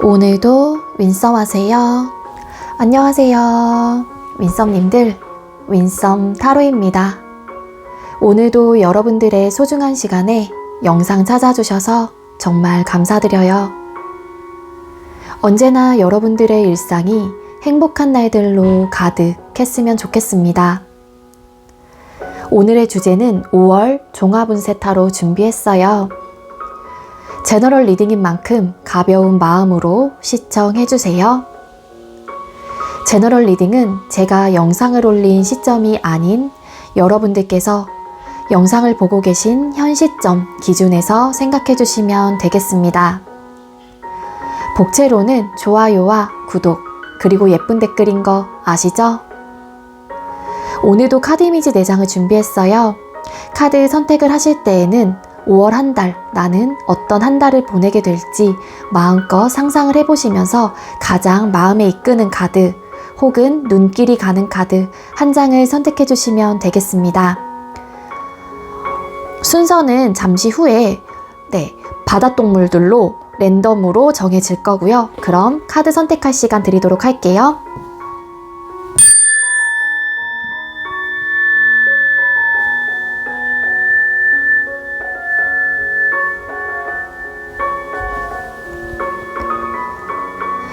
오늘도 윈썸 하세요. 안녕하세요. 윈썸님들, 윈썸 타로입니다. 오늘도 여러분들의 소중한 시간에 영상 찾아주셔서 정말 감사드려요. 언제나 여러분들의 일상이 행복한 날들로 가득했으면 좋겠습니다. 오늘의 주제는 5월 종합운세 타로 준비했어요. 제너럴 리딩인 만큼 가벼운 마음으로 시청해주세요. 제너럴 리딩은 제가 영상을 올린 시점이 아닌 여러분들께서 영상을 보고 계신 현 시점 기준에서 생각해주시면 되겠습니다. 복채로는 좋아요와 구독, 그리고 예쁜 댓글인 거 아시죠? 오늘도 카드 이미지 4장을 준비했어요. 카드 선택을 하실 때에는 5월 한 달, 나는 어떤 한 달을 보내게 될지 마음껏 상상을 해보시면서 가장 마음에 이끄는 카드 혹은 눈길이 가는 카드 한 장을 선택해 주시면 되겠습니다. 순서는 잠시 후에 바다동물들로 랜덤으로 정해질 거고요. 그럼 카드 선택할 시간 드리도록 할게요.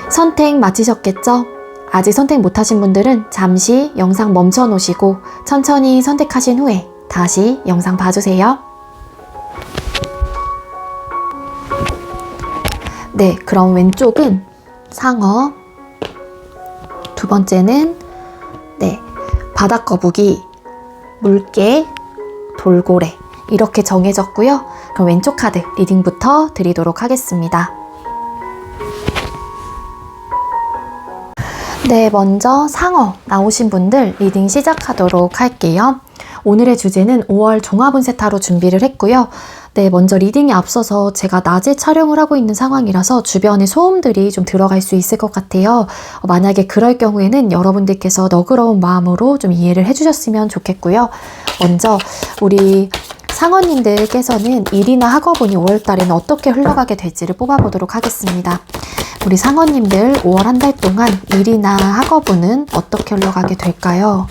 선택 마치셨겠죠? 아직 선택 못하신 분들은 잠시 영상 멈춰 놓으시고 천천히 선택하신 후에 다시 영상 봐주세요. 네, 그럼 왼쪽은 상어, 두 번째는 바다거북이, 물개, 돌고래 이렇게 정해졌고요. 그럼 왼쪽 카드 리딩부터 드리도록 하겠습니다. 네, 먼저 상어 나오신 분들 리딩 시작하도록 할게요. 오늘의 주제는 5월 종합운세 타로 준비를 했고요. 네, 먼저 리딩에 앞서서 제가 낮에 촬영을 하고 있는 상황이라서 주변에 소음들이 좀 들어갈 수 있을 것 같아요. 만약에 그럴 경우에는 여러분들께서 너그러운 마음으로 좀 이해를 해주셨으면 좋겠고요. 먼저 우리 상어님들께서는 일이나 학업운이 5월달에는 어떻게 흘러가게 될지를 뽑아보도록 하겠습니다. 우리 상어님들 5월 한 달 동안 일이나 학업운은 어떻게 흘러가게 될까요?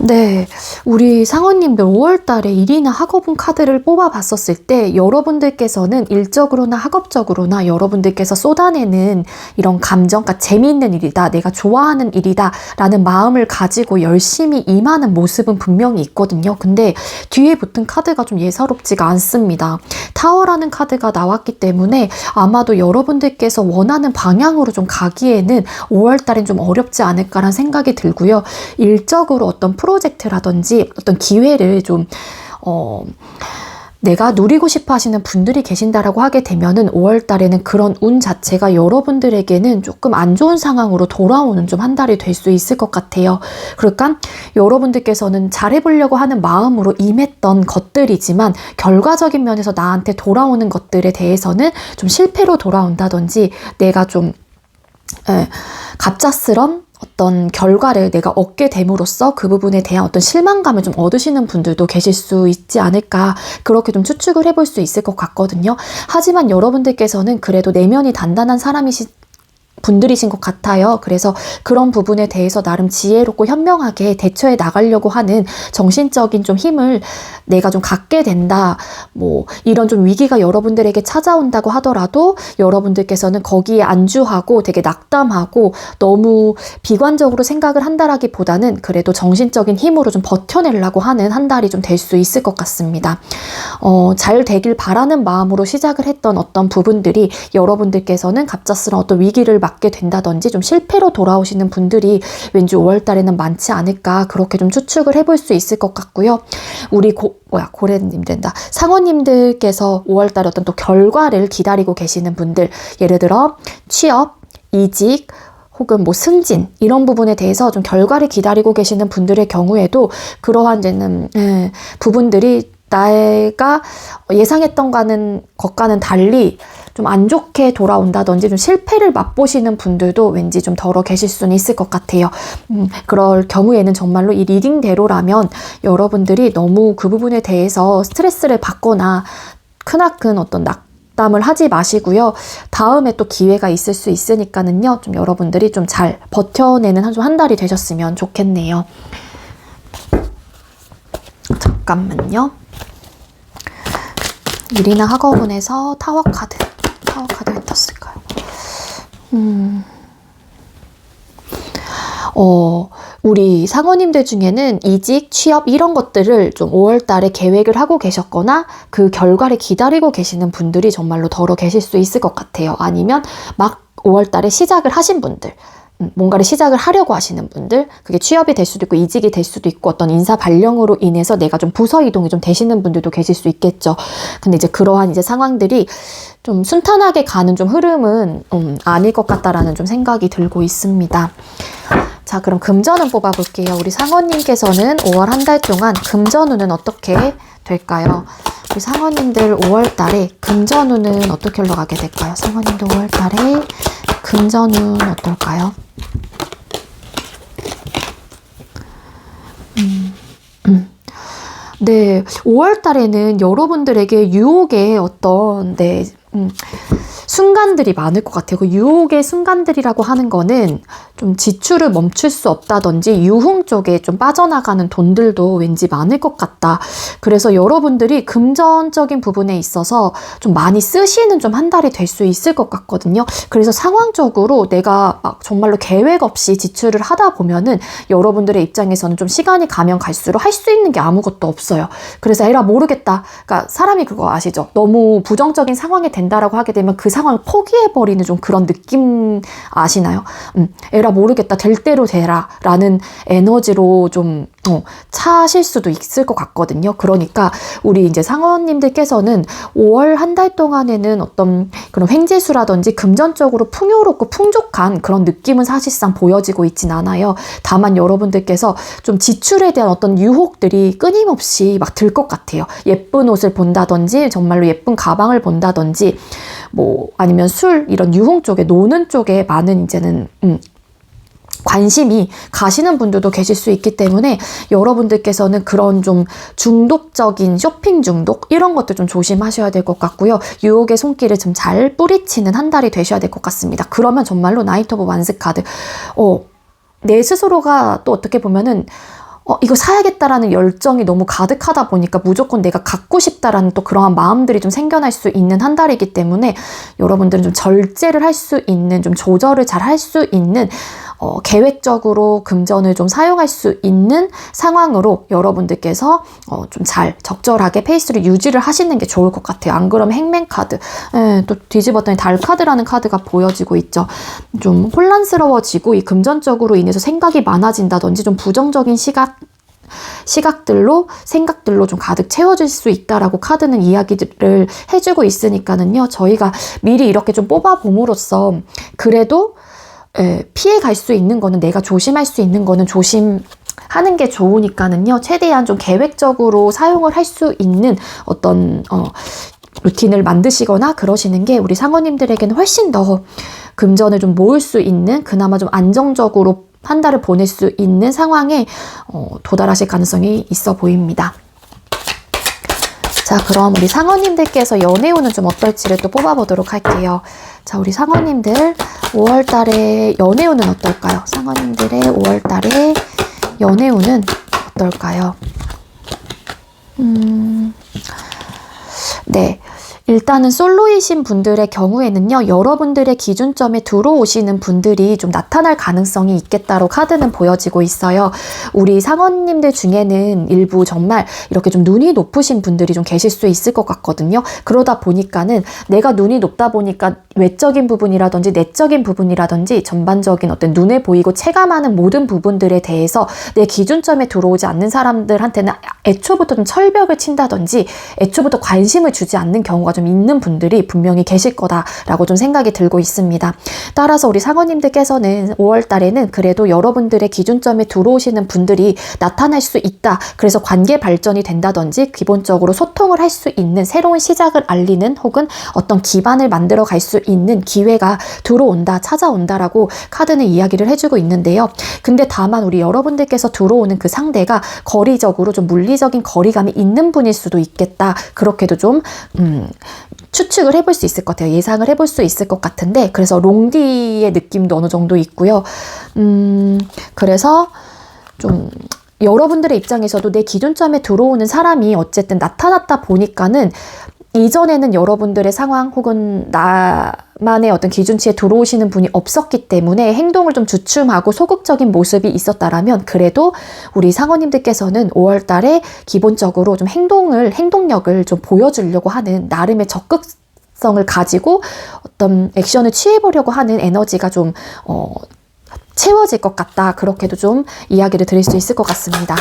네, 우리 상어님들 5월달에 일이나 학업운 카드를 뽑아봤었을 때 여러분들께서는 일적으로나 학업적으로나 여러분들께서 쏟아내는 이런 감정, 그러니까 재미있는 일이다, 내가 좋아하는 일이다 라는 마음을 가지고 열심히 임하는 모습은 분명히 있거든요. 근데 뒤에 붙은 카드가 좀 예사롭지가 않습니다. 타워라는 카드가 나왔기 때문에 아마도 여러분들께서 원하는 방향으로 좀 가기에는 5월달엔 좀 어렵지 않을까라는 생각이 들고요. 일적으로 어떤 프로젝트라든지 어떤 기회를 좀 내가 누리고 싶어 하시는 분들이 계신다라고 하게 되면은 5월 달에는 그런 운 자체가 여러분들에게는 조금 안 좋은 상황으로 돌아오는 좀 한 달이 될 수 있을 것 같아요. 그러니까 여러분들께서는 잘해보려고 하는 마음으로 임했던 것들이지만 결과적인 면에서 나한테 돌아오는 것들에 대해서는 좀 실패로 돌아온다든지 내가 좀 갑작스런 어떤 결과를 내가 얻게 됨으로써 그 부분에 대한 어떤 실망감을 좀 얻으시는 분들도 계실 수 있지 않을까, 그렇게 좀 추측을 해볼 수 있을 것 같거든요. 하지만 여러분들께서는 그래도 내면이 단단한 분들이신 것 같아요. 그래서 그런 부분에 대해서 나름 지혜롭고 현명하게 대처해 나가려고 하는 정신적인 좀 힘을 내가 좀 갖게 된다. 이런 좀 위기가 여러분들에게 찾아온다고 하더라도 여러분들께서는 거기에 안주하고 되게 낙담하고 너무 비관적으로 생각을 한다라기보다는 그래도 정신적인 힘으로 좀 버텨내려고 하는 한 달이 좀 될 수 있을 것 같습니다. 잘 되길 바라는 마음으로 시작을 했던 어떤 부분들이 여러분들께서는 갑작스러운 어떤 위기를 맞게 된다든지 좀 실패로 돌아오시는 분들이 왠지 5월 달에는 많지 않을까, 그렇게 좀 추측을 해볼 수 있을 것 같고요. 우리 고래님 된다. 상어님들께서 5월 달에 어떤 또 결과를 기다리고 계시는 분들, 예를 들어 취업, 이직, 혹은 승진 이런 부분에 대해서 좀 결과를 기다리고 계시는 분들의 경우에도 그러한 부분들이 내가 예상했던 것과는 달리 좀 안 좋게 돌아온다든지 좀 실패를 맛보시는 분들도 왠지 좀 덜어 계실 수는 있을 것 같아요. 그럴 경우에는 정말로 이 리딩대로라면 여러분들이 너무 그 부분에 대해서 스트레스를 받거나 크나큰 어떤 낙담을 하지 마시고요. 다음에 또 기회가 있을 수 있으니까는요. 좀 여러분들이 좀 잘 버텨내는 한 달이 되셨으면 좋겠네요. 잠깐만요. 이리나 학어문에서 타워 카드 왜 떴을까요? 우리 상어님들 중에는 이직, 취업 이런 것들을 좀 5월 달에 계획을 하고 계셨거나 그 결과를 기다리고 계시는 분들이 정말로 덜어 계실 수 있을 것 같아요. 아니면 막 5월 달에 시작을 하신 분들, 뭔가를 시작을 하려고 하시는 분들, 그게 취업이 될 수도 있고 이직이 될 수도 있고 어떤 인사 발령으로 인해서 내가 좀 부서 이동이 좀 되시는 분들도 계실 수 있겠죠. 근데 이제 그러한 이제 상황들이 좀 순탄하게 가는 좀 흐름은 아닐 것 같다라는 좀 생각이 들고 있습니다. 자, 그럼 금전운 뽑아볼게요. 우리 상어님께서는 5월 한 달 동안 금전운은 어떻게 될까요? 우리 상어님들 5월 달에 금전운은 어떻게 흘러가게 될까요? 상어님도 5월 달에 금전운 어떨까요? 네, 5월 달에는 여러분들에게 유혹의 어떤 순간들이 많을 것 같아요. 그 유혹의 순간들이라고 하는 거는 좀 지출을 멈출 수 없다든지 유흥 쪽에 좀 빠져나가는 돈들도 왠지 많을 것 같다. 그래서 여러분들이 금전적인 부분에 있어서 좀 많이 쓰시는 좀 한 달이 될 수 있을 것 같거든요. 그래서 상황적으로 내가 막 정말로 계획 없이 지출을 하다 보면은 여러분들의 입장에서는 좀 시간이 가면 갈수록 할 수 있는 게 아무것도 없어요. 그래서 에라 모르겠다. 그러니까 사람이 그거 아시죠? 너무 부정적인 상황이 된다라고 하게 되면 그 상황을 포기해버리는 좀 그런 느낌 아시나요? 에라 모르겠다. 될 대로 되라 라는 에너지로 좀 차실 수도 있을 것 같거든요. 그러니까 우리 이제 상어님들께서는 5월 한 달 동안에는 어떤 그런 횡재수라든지 금전적으로 풍요롭고 풍족한 그런 느낌은 사실상 보여지고 있진 않아요. 다만 여러분들께서 좀 지출에 대한 어떤 유혹들이 끊임없이 막 들 것 같아요. 예쁜 옷을 본다든지 정말로 예쁜 가방을 본다든지 뭐 아니면 술 이런 유흥 쪽에 노는 쪽에 많은 이제는 관심이 가시는 분들도 계실 수 있기 때문에 여러분들께서는 그런 좀 중독적인 쇼핑 중독 이런 것들 좀 조심하셔야 될 것 같고요. 유혹의 손길을 좀 잘 뿌리치는 한 달이 되셔야 될 것 같습니다. 그러면 정말로 나이트 오브 완스 카드 내 스스로가 또 어떻게 보면은 이거 사야겠다라는 열정이 너무 가득하다 보니까 무조건 내가 갖고 싶다라는 또 그러한 마음들이 좀 생겨날 수 있는 한 달이기 때문에 여러분들은 좀 절제를 할 수 있는, 좀 조절을 잘 할 수 있는 계획적으로 금전을 좀 사용할 수 있는 상황으로 여러분들께서 좀 잘 적절하게 페이스를 유지를 하시는 게 좋을 것 같아요. 안 그러면 행맨 카드, 또 뒤집었더니 달 카드라는 카드가 보여지고 있죠. 좀 혼란스러워지고 이 금전적으로 인해서 생각이 많아진다든지 좀 부정적인 생각들로 좀 가득 채워질 수 있다라고 카드는 이야기를 해주고 있으니까는요. 저희가 미리 이렇게 좀 뽑아봄으로써 그래도 피해 갈 수 있는 거는 내가 조심할 수 있는 거는 조심하는 게 좋으니까는요. 최대한 좀 계획적으로 사용을 할 수 있는 어떤 루틴을 만드시거나 그러시는 게 우리 상어님들에게는 훨씬 더 금전을 좀 모을 수 있는 그나마 좀 안정적으로 한 달을 보낼 수 있는 상황에 도달하실 가능성이 있어 보입니다. 자, 그럼 우리 상어님들께서 연애운은 좀 어떨지를 또 뽑아보도록 할게요. 자, 우리 상어님들 5월 달에 연애운은 어떨까요? 상어님들의 5월 달에 연애운은 어떨까요? 네. 일단은 솔로이신 분들의 경우에는요, 여러분들의 기준점에 들어오시는 분들이 좀 나타날 가능성이 있겠다로 카드는 보여지고 있어요. 우리 상어님들 중에는 일부 정말 이렇게 좀 눈이 높으신 분들이 좀 계실 수 있을 것 같거든요. 그러다 보니까는 내가 눈이 높다 보니까 외적인 부분이라든지 내적인 부분이라든지 전반적인 어떤 눈에 보이고 체감하는 모든 부분들에 대해서 내 기준점에 들어오지 않는 사람들한테는 애초부터 좀 철벽을 친다든지 애초부터 관심을 주지 않는 경우가 좀 좀 있는 분들이 분명히 계실 거다라고 좀 생각이 들고 있습니다. 따라서 우리 상어님들께서는 5월 달에는 그래도 여러분들의 기준점에 들어오시는 분들이 나타날 수 있다. 그래서 관계 발전이 된다든지 기본적으로 소통을 할 수 있는 새로운 시작을 알리는 혹은 어떤 기반을 만들어 갈 수 있는 기회가 들어온다, 찾아온다라고 카드는 이야기를 해주고 있는데요. 근데 다만 우리 여러분들께서 들어오는 그 상대가 거리적으로 좀 물리적인 거리감이 있는 분일 수도 있겠다. 그렇게도 좀 추측을 해볼 수 있을 것 같아요. 예상을 해볼 수 있을 것 같은데, 그래서 롱디의 느낌도 어느 정도 있고요. 그래서 좀 여러분들의 입장에서도 내 기준점에 들어오는 사람이 어쨌든 나타났다 보니까는 이전에는 여러분들의 상황 혹은 나만의 어떤 기준치에 들어오시는 분이 없었기 때문에 행동을 좀 주춤하고 소극적인 모습이 있었다라면, 그래도 우리 상어님들께서는 5월 달에 기본적으로 좀 행동력을 좀 보여주려고 하는 나름의 적극성을 가지고 어떤 액션을 취해보려고 하는 에너지가 좀 채워질 것 같다. 그렇게도 좀 이야기를 드릴 수 있을 것 같습니다.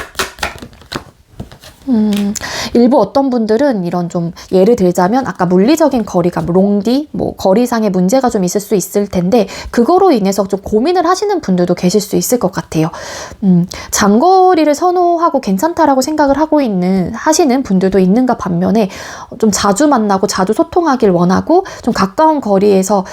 일부 어떤 분들은 이런 좀 예를 들자면 아까 물리적인 거리감, 롱디, 뭐 거리상의 문제가 좀 있을 수 있을 텐데 그거로 인해서 좀 고민을 하시는 분들도 계실 수 있을 것 같아요. 장거리를 선호하고 괜찮다라고 생각을 하시는 분들도 있는가 반면에 좀 자주 만나고 자주 소통하길 원하고 좀 가까운 거리에서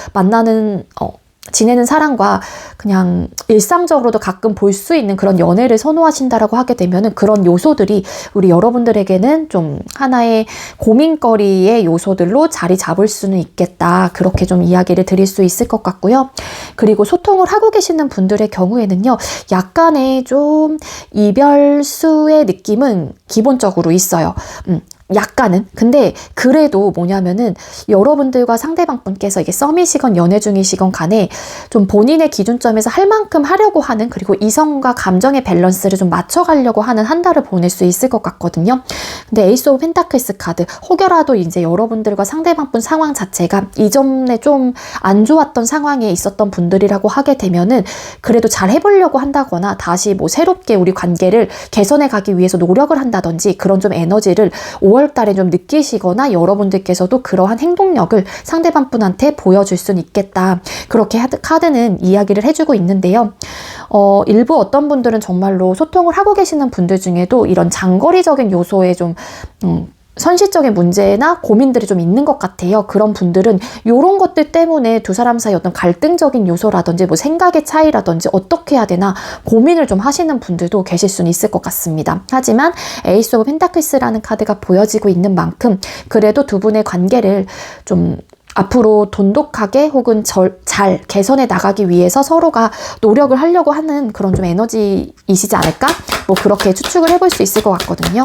지내는 사람과 그냥 일상적으로도 가끔 볼 수 있는 그런 연애를 선호하신다라고 하게 되면은 그런 요소들이 우리 여러분들에게는 좀 하나의 고민거리의 요소들로 자리 잡을 수는 있겠다. 그렇게 좀 이야기를 드릴 수 있을 것 같고요. 그리고 소통을 하고 계시는 분들의 경우에는요, 약간의 좀 이별수의 느낌은 기본적으로 있어요. 약간은. 근데 그래도 뭐냐면은 여러분들과 상대방 분께서 이게 썸이시건 연애 중이시건 간에 좀 본인의 기준점에서 할 만큼 하려고 하는, 그리고 이성과 감정의 밸런스를 좀 맞춰가려고 하는 한 달을 보낼 수 있을 것 같거든요. 근데 에이스 오브 펜타클스 카드, 혹여라도 이제 여러분들과 상대방 분 상황 자체가 이전에 좀 안 좋았던 상황에 있었던 분들이라고 하게 되면은 그래도 잘 해보려고 한다거나 다시 뭐 새롭게 우리 관계를 개선해 가기 위해서 노력을 한다든지 그런 좀 에너지를 5월 달에 좀 느끼시거나 여러분들께서도 그러한 행동력을 상대방 분한테 보여줄 수는 있겠다. 그렇게 카드는 이야기를 해주고 있는데요. 일부 어떤 분들은 정말로 소통을 하고 계시는 분들 중에도 이런 장거리적인 요소에 좀 현실적인 문제나 고민들이 좀 있는 것 같아요. 그런 분들은 이런 것들 때문에 두 사람 사이 어떤 갈등적인 요소라든지 뭐 생각의 차이라든지 어떻게 해야 되나 고민을 좀 하시는 분들도 계실 수는 있을 것 같습니다. 하지만 에이스 오브 펜타클스라는 카드가 보여지고 있는 만큼 그래도 두 분의 관계를 좀 앞으로 돈독하게 혹은 잘 개선해 나가기 위해서 서로가 노력을 하려고 하는 그런 좀 에너지이시지 않을까? 뭐 그렇게 추측을 해볼 수 있을 것 같거든요.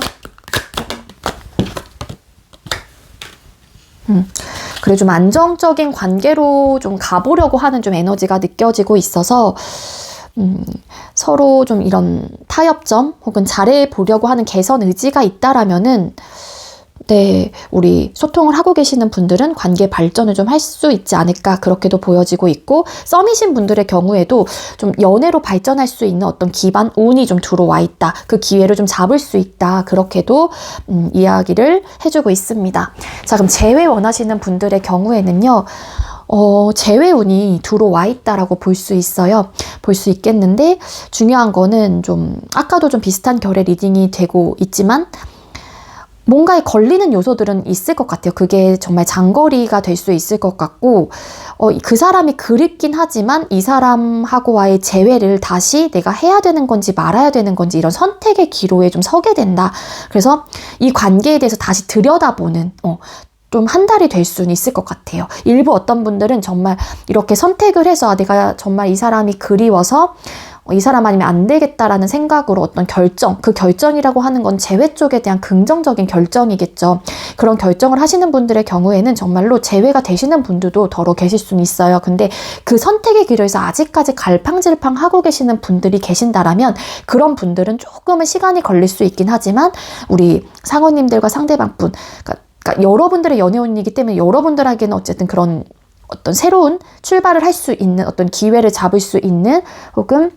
그래 좀 안정적인 관계로 좀 가보려고 하는 좀 에너지가 느껴지고 있어서 서로 좀 이런 타협점 혹은 잘해보려고 하는 개선 의지가 있다라면은 네, 우리 소통을 하고 계시는 분들은 관계 발전을 좀 할 수 있지 않을까 그렇게도 보여지고 있고, 썸이신 분들의 경우에도 좀 연애로 발전할 수 있는 어떤 기반, 운이 좀 들어와 있다. 그 기회를 좀 잡을 수 있다. 그렇게도 이야기를 해주고 있습니다. 자, 그럼 재회 원하시는 분들의 경우에는요. 재회운이 들어와 있다라고 볼 수 있어요. 볼 수 있겠는데 중요한 거는 좀 아까도 좀 비슷한 결의 리딩이 되고 있지만 뭔가에 걸리는 요소들은 있을 것 같아요. 그게 정말 장거리가 될 수 있을 것 같고 그 사람이 그립긴 하지만 이 사람하고와의 재회를 다시 내가 해야 되는 건지 말아야 되는 건지 이런 선택의 기로에 좀 서게 된다. 그래서 이 관계에 대해서 다시 들여다보는 좀 한 달이 될 수는 있을 것 같아요. 일부 어떤 분들은 정말 이렇게 선택을 해서 내가 정말 이 사람이 그리워서 이 사람 아니면 안 되겠다라는 생각으로 어떤 결정, 그 결정이라고 하는 건 재회 쪽에 대한 긍정적인 결정이겠죠. 그런 결정을 하시는 분들의 경우에는 정말로 재회가 되시는 분들도 더러 계실 수는 있어요. 근데 그 선택의 길에서 아직까지 갈팡질팡 하고 계시는 분들이 계신다라면 그런 분들은 조금은 시간이 걸릴 수 있긴 하지만 우리 상어님들과 상대방분, 그러니까 여러분들의 연애운이기 때문에 여러분들에게는 어쨌든 그런 어떤 새로운 출발을 할 수 있는 어떤 기회를 잡을 수 있는 혹은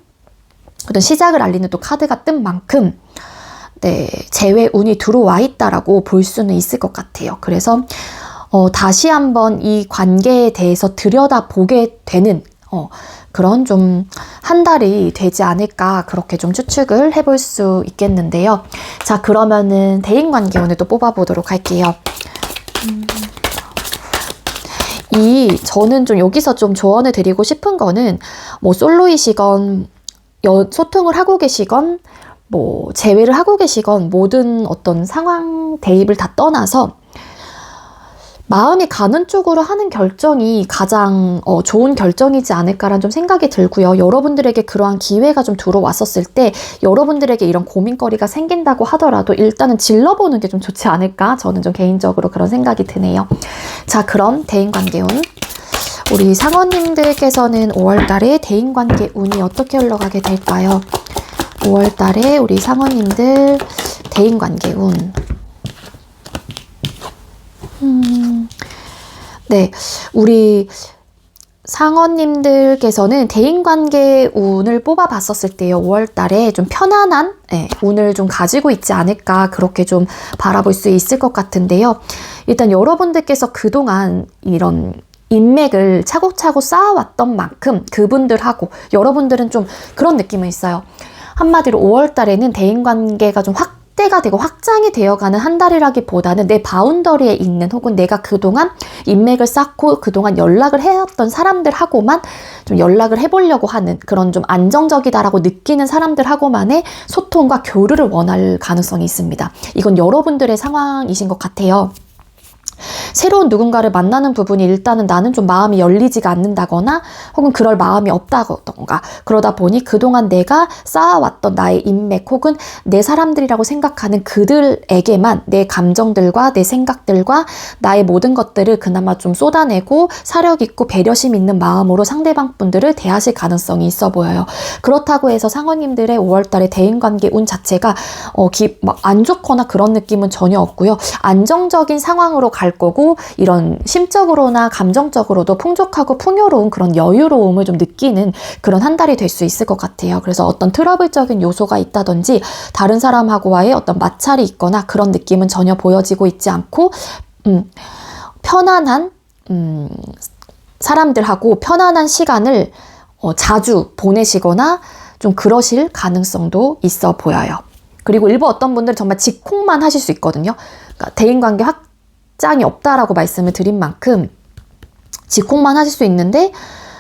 어떤 시작을 알리는 또 카드가 뜬 만큼 네, 재회 운이 들어와 있다라고 볼 수는 있을 것 같아요. 그래서 다시 한번 이 관계에 대해서 들여다보게 되는 그런 좀 한 달이 되지 않을까 그렇게 좀 추측을 해볼 수 있겠는데요. 자, 그러면은 대인관계 오늘 또 뽑아보도록 할게요. 저는 좀 여기서 좀 조언을 드리고 싶은 거는 뭐 솔로이시건 소통을 하고 계시건 뭐 재회를 하고 계시건 모든 어떤 상황 대입을 다 떠나서 마음이 가는 쪽으로 하는 결정이 가장 좋은 결정이지 않을까라는 좀 생각이 들고요. 여러분들에게 그러한 기회가 좀 들어왔었을 때 여러분들에게 이런 고민거리가 생긴다고 하더라도 일단은 질러보는 게 좀 좋지 않을까? 저는 좀 개인적으로 그런 생각이 드네요. 자, 그럼 대인관계운 우리 상어님들께서는 5월달에 대인관계 운이 어떻게 흘러가게 될까요? 5월달에 우리 상어님들 대인관계 운 네, 우리 상어님들께서는 대인관계 운을 뽑아봤었을 때요. 5월달에 좀 편안한 운을 좀 가지고 있지 않을까 그렇게 좀 바라볼 수 있을 것 같은데요. 일단 여러분들께서 그동안 이런 인맥을 차곡차곡 쌓아왔던 만큼 그분들하고 여러분들은 좀 그런 느낌은 있어요. 한마디로 5월달에는 대인관계가 좀 확대가 되고 확장이 되어가는 한 달이라기보다는 내 바운더리에 있는 혹은 내가 그동안 인맥을 쌓고 그동안 연락을 해왔던 사람들하고만 좀 연락을 해보려고 하는 그런 좀 안정적이다라고 느끼는 사람들하고만의 소통과 교류를 원할 가능성이 있습니다. 이건 여러분들의 상황이신 것 같아요. 새로운 누군가를 만나는 부분이 일단은 나는 좀 마음이 열리지가 않는다거나 혹은 그럴 마음이 없다던가 그러다 보니 그동안 내가 쌓아왔던 나의 인맥 혹은 내 사람들이라고 생각하는 그들에게만 내 감정들과 내 생각들과 나의 모든 것들을 그나마 좀 쏟아내고 사력 있고 배려심 있는 마음으로 상대방 분들을 대하실 가능성이 있어 보여요. 그렇다고 해서 상어님들의 5월달에 대인관계 운 자체가 막 안 좋거나 그런 느낌은 전혀 없고요. 안정적인 상황으로 갈 거고 이런 심적으로나 감정적으로도 풍족하고 풍요로운 그런 여유로움을 좀 느끼는 그런 한 달이 될 수 있을 것 같아요. 그래서 어떤 트러블적인 요소가 있다든지 다른 사람하고와의 어떤 마찰이 있거나 그런 느낌은 전혀 보여지고 있지 않고 편안한 사람들하고 편안한 시간을 자주 보내시거나 좀 그러실 가능성도 있어 보여요. 그리고 일부 어떤 분들은 정말 직콕만 하실 수 있거든요. 그러니까 대인관계 확장이 없다라고 말씀을 드린 만큼 직콕만 하실 수 있는데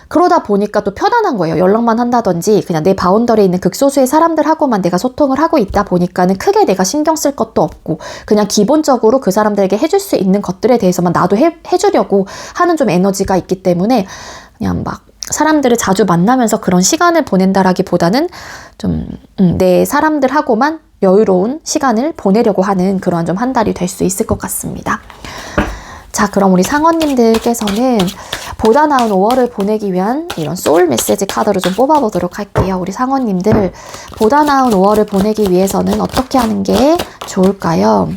그러다 보니까 또 편안한 거예요. 연락만 한다든지 그냥 내 바운더리에 있는 극소수의 사람들하고만 내가 소통을 하고 있다 보니까는 크게 내가 신경 쓸 것도 없고 그냥 기본적으로 그 사람들에게 해줄 수 있는 것들에 대해서만 나도 해주려고 하는 좀 에너지가 있기 때문에 그냥 막 사람들을 자주 만나면서 그런 시간을 보낸다라기보다는 좀 내 사람들하고만 여유로운 시간을 보내려고 하는 그런 좀 한 달이 될 수 있을 것 같습니다. 자, 그럼 우리 상어님들께서는 보다 나은 5월을 보내기 위한 이런 소울 메시지 카드를 좀 뽑아보도록 할게요. 우리 상어님들 보다 나은 5월을 보내기 위해서는 어떻게 하는 게 좋을까요?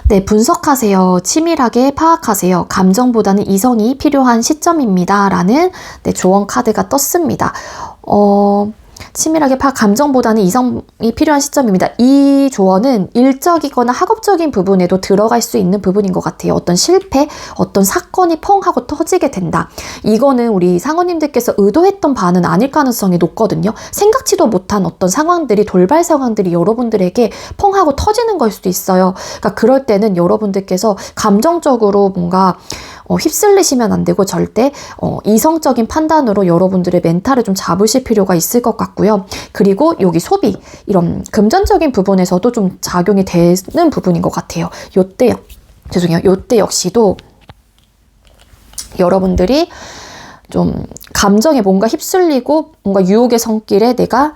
네, 분석하세요. 치밀하게 파악하세요. 감정보다는 이성이 필요한 시점입니다. 라는 조언 카드가 떴습니다. 치밀하게 감정보다는 이성이 필요한 시점입니다. 이 조언은 일적이거나 학업적인 부분에도 들어갈 수 있는 부분인 것 같아요. 어떤 실패, 어떤 사건이 펑 하고 터지게 된다. 이거는 우리 상어님들께서 의도했던 바는 아닐 가능성이 높거든요. 생각지도 못한 어떤 상황들이, 돌발 상황들이 여러분들에게 펑 하고 터지는 걸 수도 있어요. 그러니까 그럴 때는 여러분들께서 감정적으로 뭔가 휩쓸리시면 안 되고 절대 이성적인 판단으로 여러분들의 멘탈을 좀 잡으실 필요가 있을 것 같고요. 그리고 여기 소비, 이런 금전적인 부분에서도 좀 작용이 되는 부분인 것 같아요. 요때 역시도 여러분들이 좀 감정에 뭔가 휩쓸리고 뭔가 유혹의 손길에 내가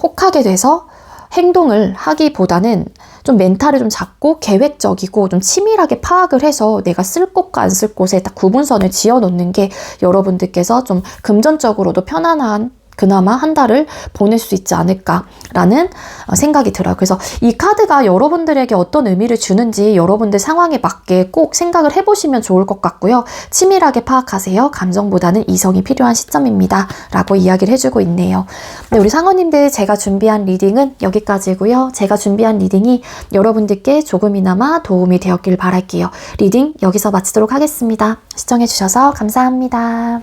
혹하게 돼서 행동을 하기보다는 좀 멘탈을 좀 잡고 계획적이고 좀 치밀하게 파악을 해서 내가 쓸 곳과 안 쓸 곳에 딱 구분선을 지어 놓는 게 여러분들께서 좀 금전적으로도 편안한 그나마 한 달을 보낼 수 있지 않을까라는 생각이 들어요. 그래서 이 카드가 여러분들에게 어떤 의미를 주는지 여러분들 상황에 맞게 꼭 생각을 해보시면 좋을 것 같고요. 치밀하게 파악하세요. 감정보다는 이성이 필요한 시점입니다. 라고 이야기를 해주고 있네요. 네, 우리 상어님들, 제가 준비한 리딩은 여기까지고요. 제가 준비한 리딩이 여러분들께 조금이나마 도움이 되었길 바랄게요. 리딩 여기서 마치도록 하겠습니다. 시청해주셔서 감사합니다.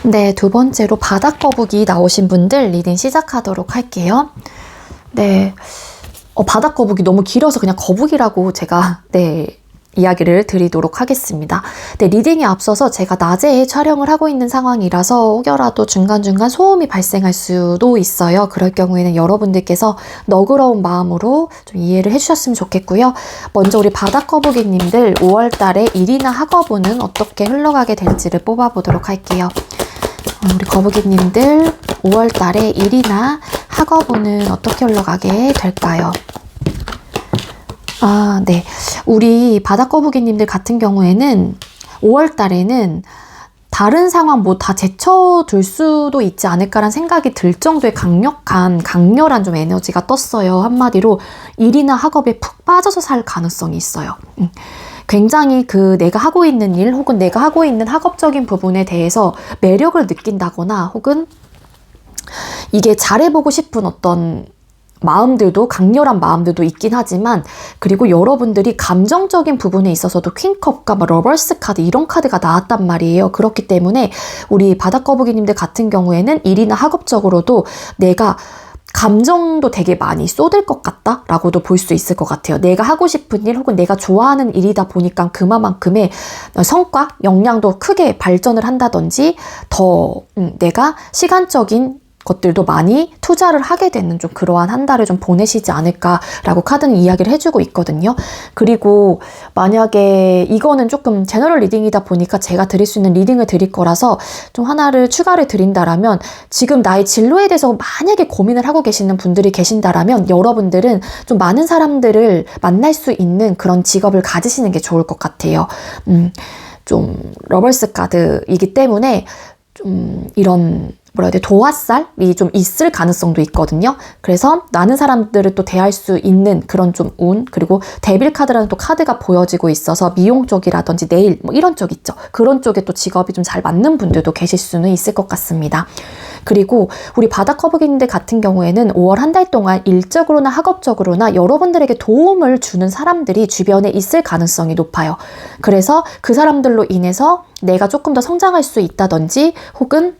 네, 두 번째로 바닥거북이 나오신 분들 리딩 시작하도록 할게요. 네, 바닥거북이 너무 길어서 그냥 거북이라고 제가 이야기를 드리도록 하겠습니다. 네, 리딩에 앞서서 제가 낮에 촬영을 하고 있는 상황이라서 혹여라도 중간중간 소음이 발생할 수도 있어요. 그럴 경우에는 여러분들께서 너그러운 마음으로 좀 이해를 해주셨으면 좋겠고요. 먼저 우리 바닥거북이님들 5월달에 일이나 학업운은 어떻게 흘러가게 될지를 뽑아보도록 할게요. 우리 거북이님들 5월달에 일이나 학업운은 어떻게 흘러가게 될까요? 네. 우리 바닥거북이님들 같은 경우에는 5월달에는 다른 상황 다 제쳐둘 수도 있지 않을까라는 생각이 들 정도의 강렬한 좀 에너지가 떴어요. 한마디로 일이나 학업에 푹 빠져서 살 가능성이 있어요. 굉장히 내가 하고 있는 일 혹은 내가 하고 있는 학업적인 부분에 대해서 매력을 느낀다거나 혹은 이게 잘해보고 싶은 어떤 마음들도, 강렬한 마음들도 있긴 하지만, 그리고 여러분들이 감정적인 부분에 있어서도 퀸컵과 러버스 카드 이런 카드가 나왔단 말이에요. 그렇기 때문에 우리 바닥거북이님들 같은 경우에는 일이나 학업적으로도 내가 감정도 되게 많이 쏟을 것 같다 라고도 볼 수 있을 것 같아요. 내가 하고 싶은 일 혹은 내가 좋아하는 일이다 보니까 그만큼의 성과, 역량도 크게 발전을 한다든지 더 내가 시간적인 것들도 많이 투자를 하게 되는 좀 그러한 한 달을 좀 보내시지 않을까라고 카드는 이야기를 해주고 있거든요. 그리고 만약에 이거는 조금 제너럴 리딩이다 보니까 제가 드릴 수 있는 리딩을 드릴 거라서 좀 하나를 추가를 드린다라면, 지금 나의 진로에 대해서 만약에 고민을 하고 계시는 분들이 계신다라면 여러분들은 좀 많은 사람들을 만날 수 있는 그런 직업을 가지시는 게 좋을 것 같아요. 좀 러버스 카드이기 때문에 좀 이런 도화살이 좀 있을 가능성도 있거든요. 그래서 많은 사람들을 또 대할 수 있는 그런 좀 운, 그리고 데빌 카드라는 또 카드가 보여지고 있어서 미용 쪽이라든지 네일 이런 쪽 있죠. 그런 쪽에 또 직업이 좀 잘 맞는 분들도 계실 수는 있을 것 같습니다. 그리고 우리 바닥거북이님들 같은 경우에는 5월 한 달 동안 일적으로나 학업적으로나 여러분들에게 도움을 주는 사람들이 주변에 있을 가능성이 높아요. 그래서 그 사람들로 인해서 내가 조금 더 성장할 수 있다든지 혹은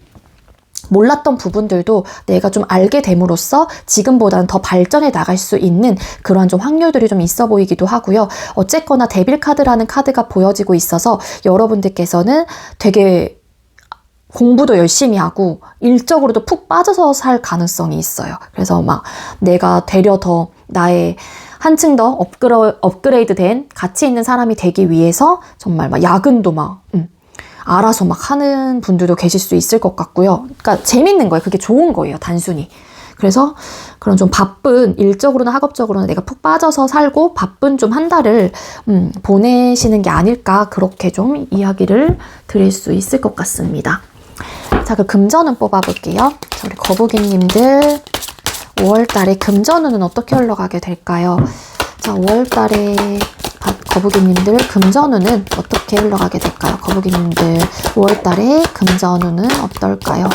몰랐던 부분들도 내가 좀 알게 됨으로써 지금보다는 더 발전해 나갈 수 있는 그러한 좀 확률들이 좀 있어 보이기도 하고요. 어쨌거나 데빌 카드라는 카드가 보여지고 있어서 여러분들께서는 되게 공부도 열심히 하고 일적으로도 푹 빠져서 살 가능성이 있어요. 그래서 막 내가 되려 더 나의 한층 더 업그레이드 된 가치 있는 사람이 되기 위해서 정말 막 야근도 알아서 막 하는 분들도 계실 수 있을 것 같고요. 그러니까 재밌는 거예요. 그게 좋은 거예요. 단순히. 그래서 그런 좀 바쁜, 일적으로나 학업적으로나 내가 푹 빠져서 살고 바쁜 좀 한 달을 보내시는 게 아닐까, 그렇게 좀 이야기를 드릴 수 있을 것 같습니다. 자, 그 금전운 뽑아볼게요. 우리 거북이님들 5월달에 금전운은 어떻게 흘러가게 될까요? 자, 5월달에 거북이님들 금전운은 어떻게 흘러가게 될까요? 거북이님들 5월달에 금전운은 어떨까요?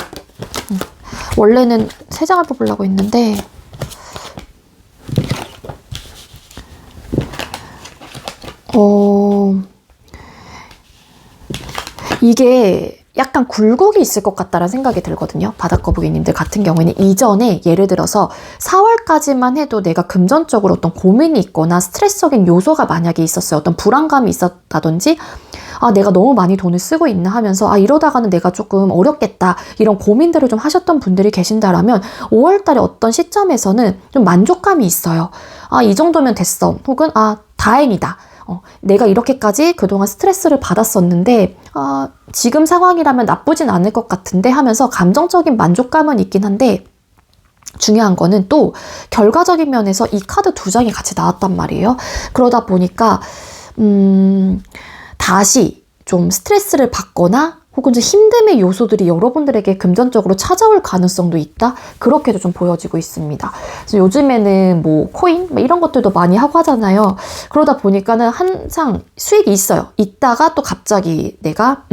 원래는 3장을 뽑으려고 했는데 이게 약간 굴곡이 있을 것 같다는 생각이 들거든요. 바닥거북이님들 같은 경우에는 이전에 예를 들어서 4월까지만 해도 내가 금전적으로 어떤 고민이 있거나 스트레스적인 요소가 만약에 있었어요. 어떤 불안감이 있었다든지 내가 너무 많이 돈을 쓰고 있나 하면서 이러다가는 내가 조금 어렵겠다, 이런 고민들을 좀 하셨던 분들이 계신다라면 5월달에 어떤 시점에서는 좀 만족감이 있어요. 이 정도면 됐어. 혹은 다행이다. 내가 이렇게까지 그동안 스트레스를 받았었는데 지금 상황이라면 나쁘진 않을 것 같은데 하면서 감정적인 만족감은 있긴 한데, 중요한 거는 또 결과적인 면에서 이 카드 2장이 같이 나왔단 말이에요. 그러다 보니까 다시 좀 스트레스를 받거나 혹은 좀 힘듦의 요소들이 여러분들에게 금전적으로 찾아올 가능성도 있다? 그렇게도 좀 보여지고 있습니다. 그래서 요즘에는 뭐 코인 뭐 이런 것들도 많이 하고 하잖아요. 그러다 보니까는 항상 수익이 있어요. 있다가 또 갑자기 내가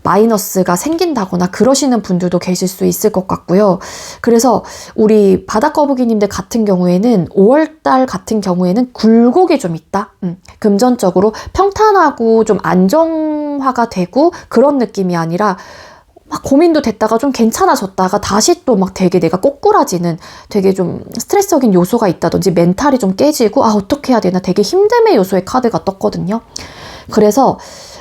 마이너스가 생긴다거나 그러시는 분들도 계실 수 있을 것 같고요. 그래서 우리 바다거북이님들 같은 경우에는 5월달 같은 경우에는 굴곡이 좀 있다. 금전적으로 평탄하고 좀 안정화가 되고 그런 느낌이 아니라 막 고민도 됐다가 좀 괜찮아졌다가 다시 또 막 되게 내가 꼬꾸라지는 되게 좀 스트레스적인 요소가 있다든지 멘탈이 좀 깨지고 어떻게 해야 되나 되게 힘듦의 요소의 카드가 떴거든요. 그래서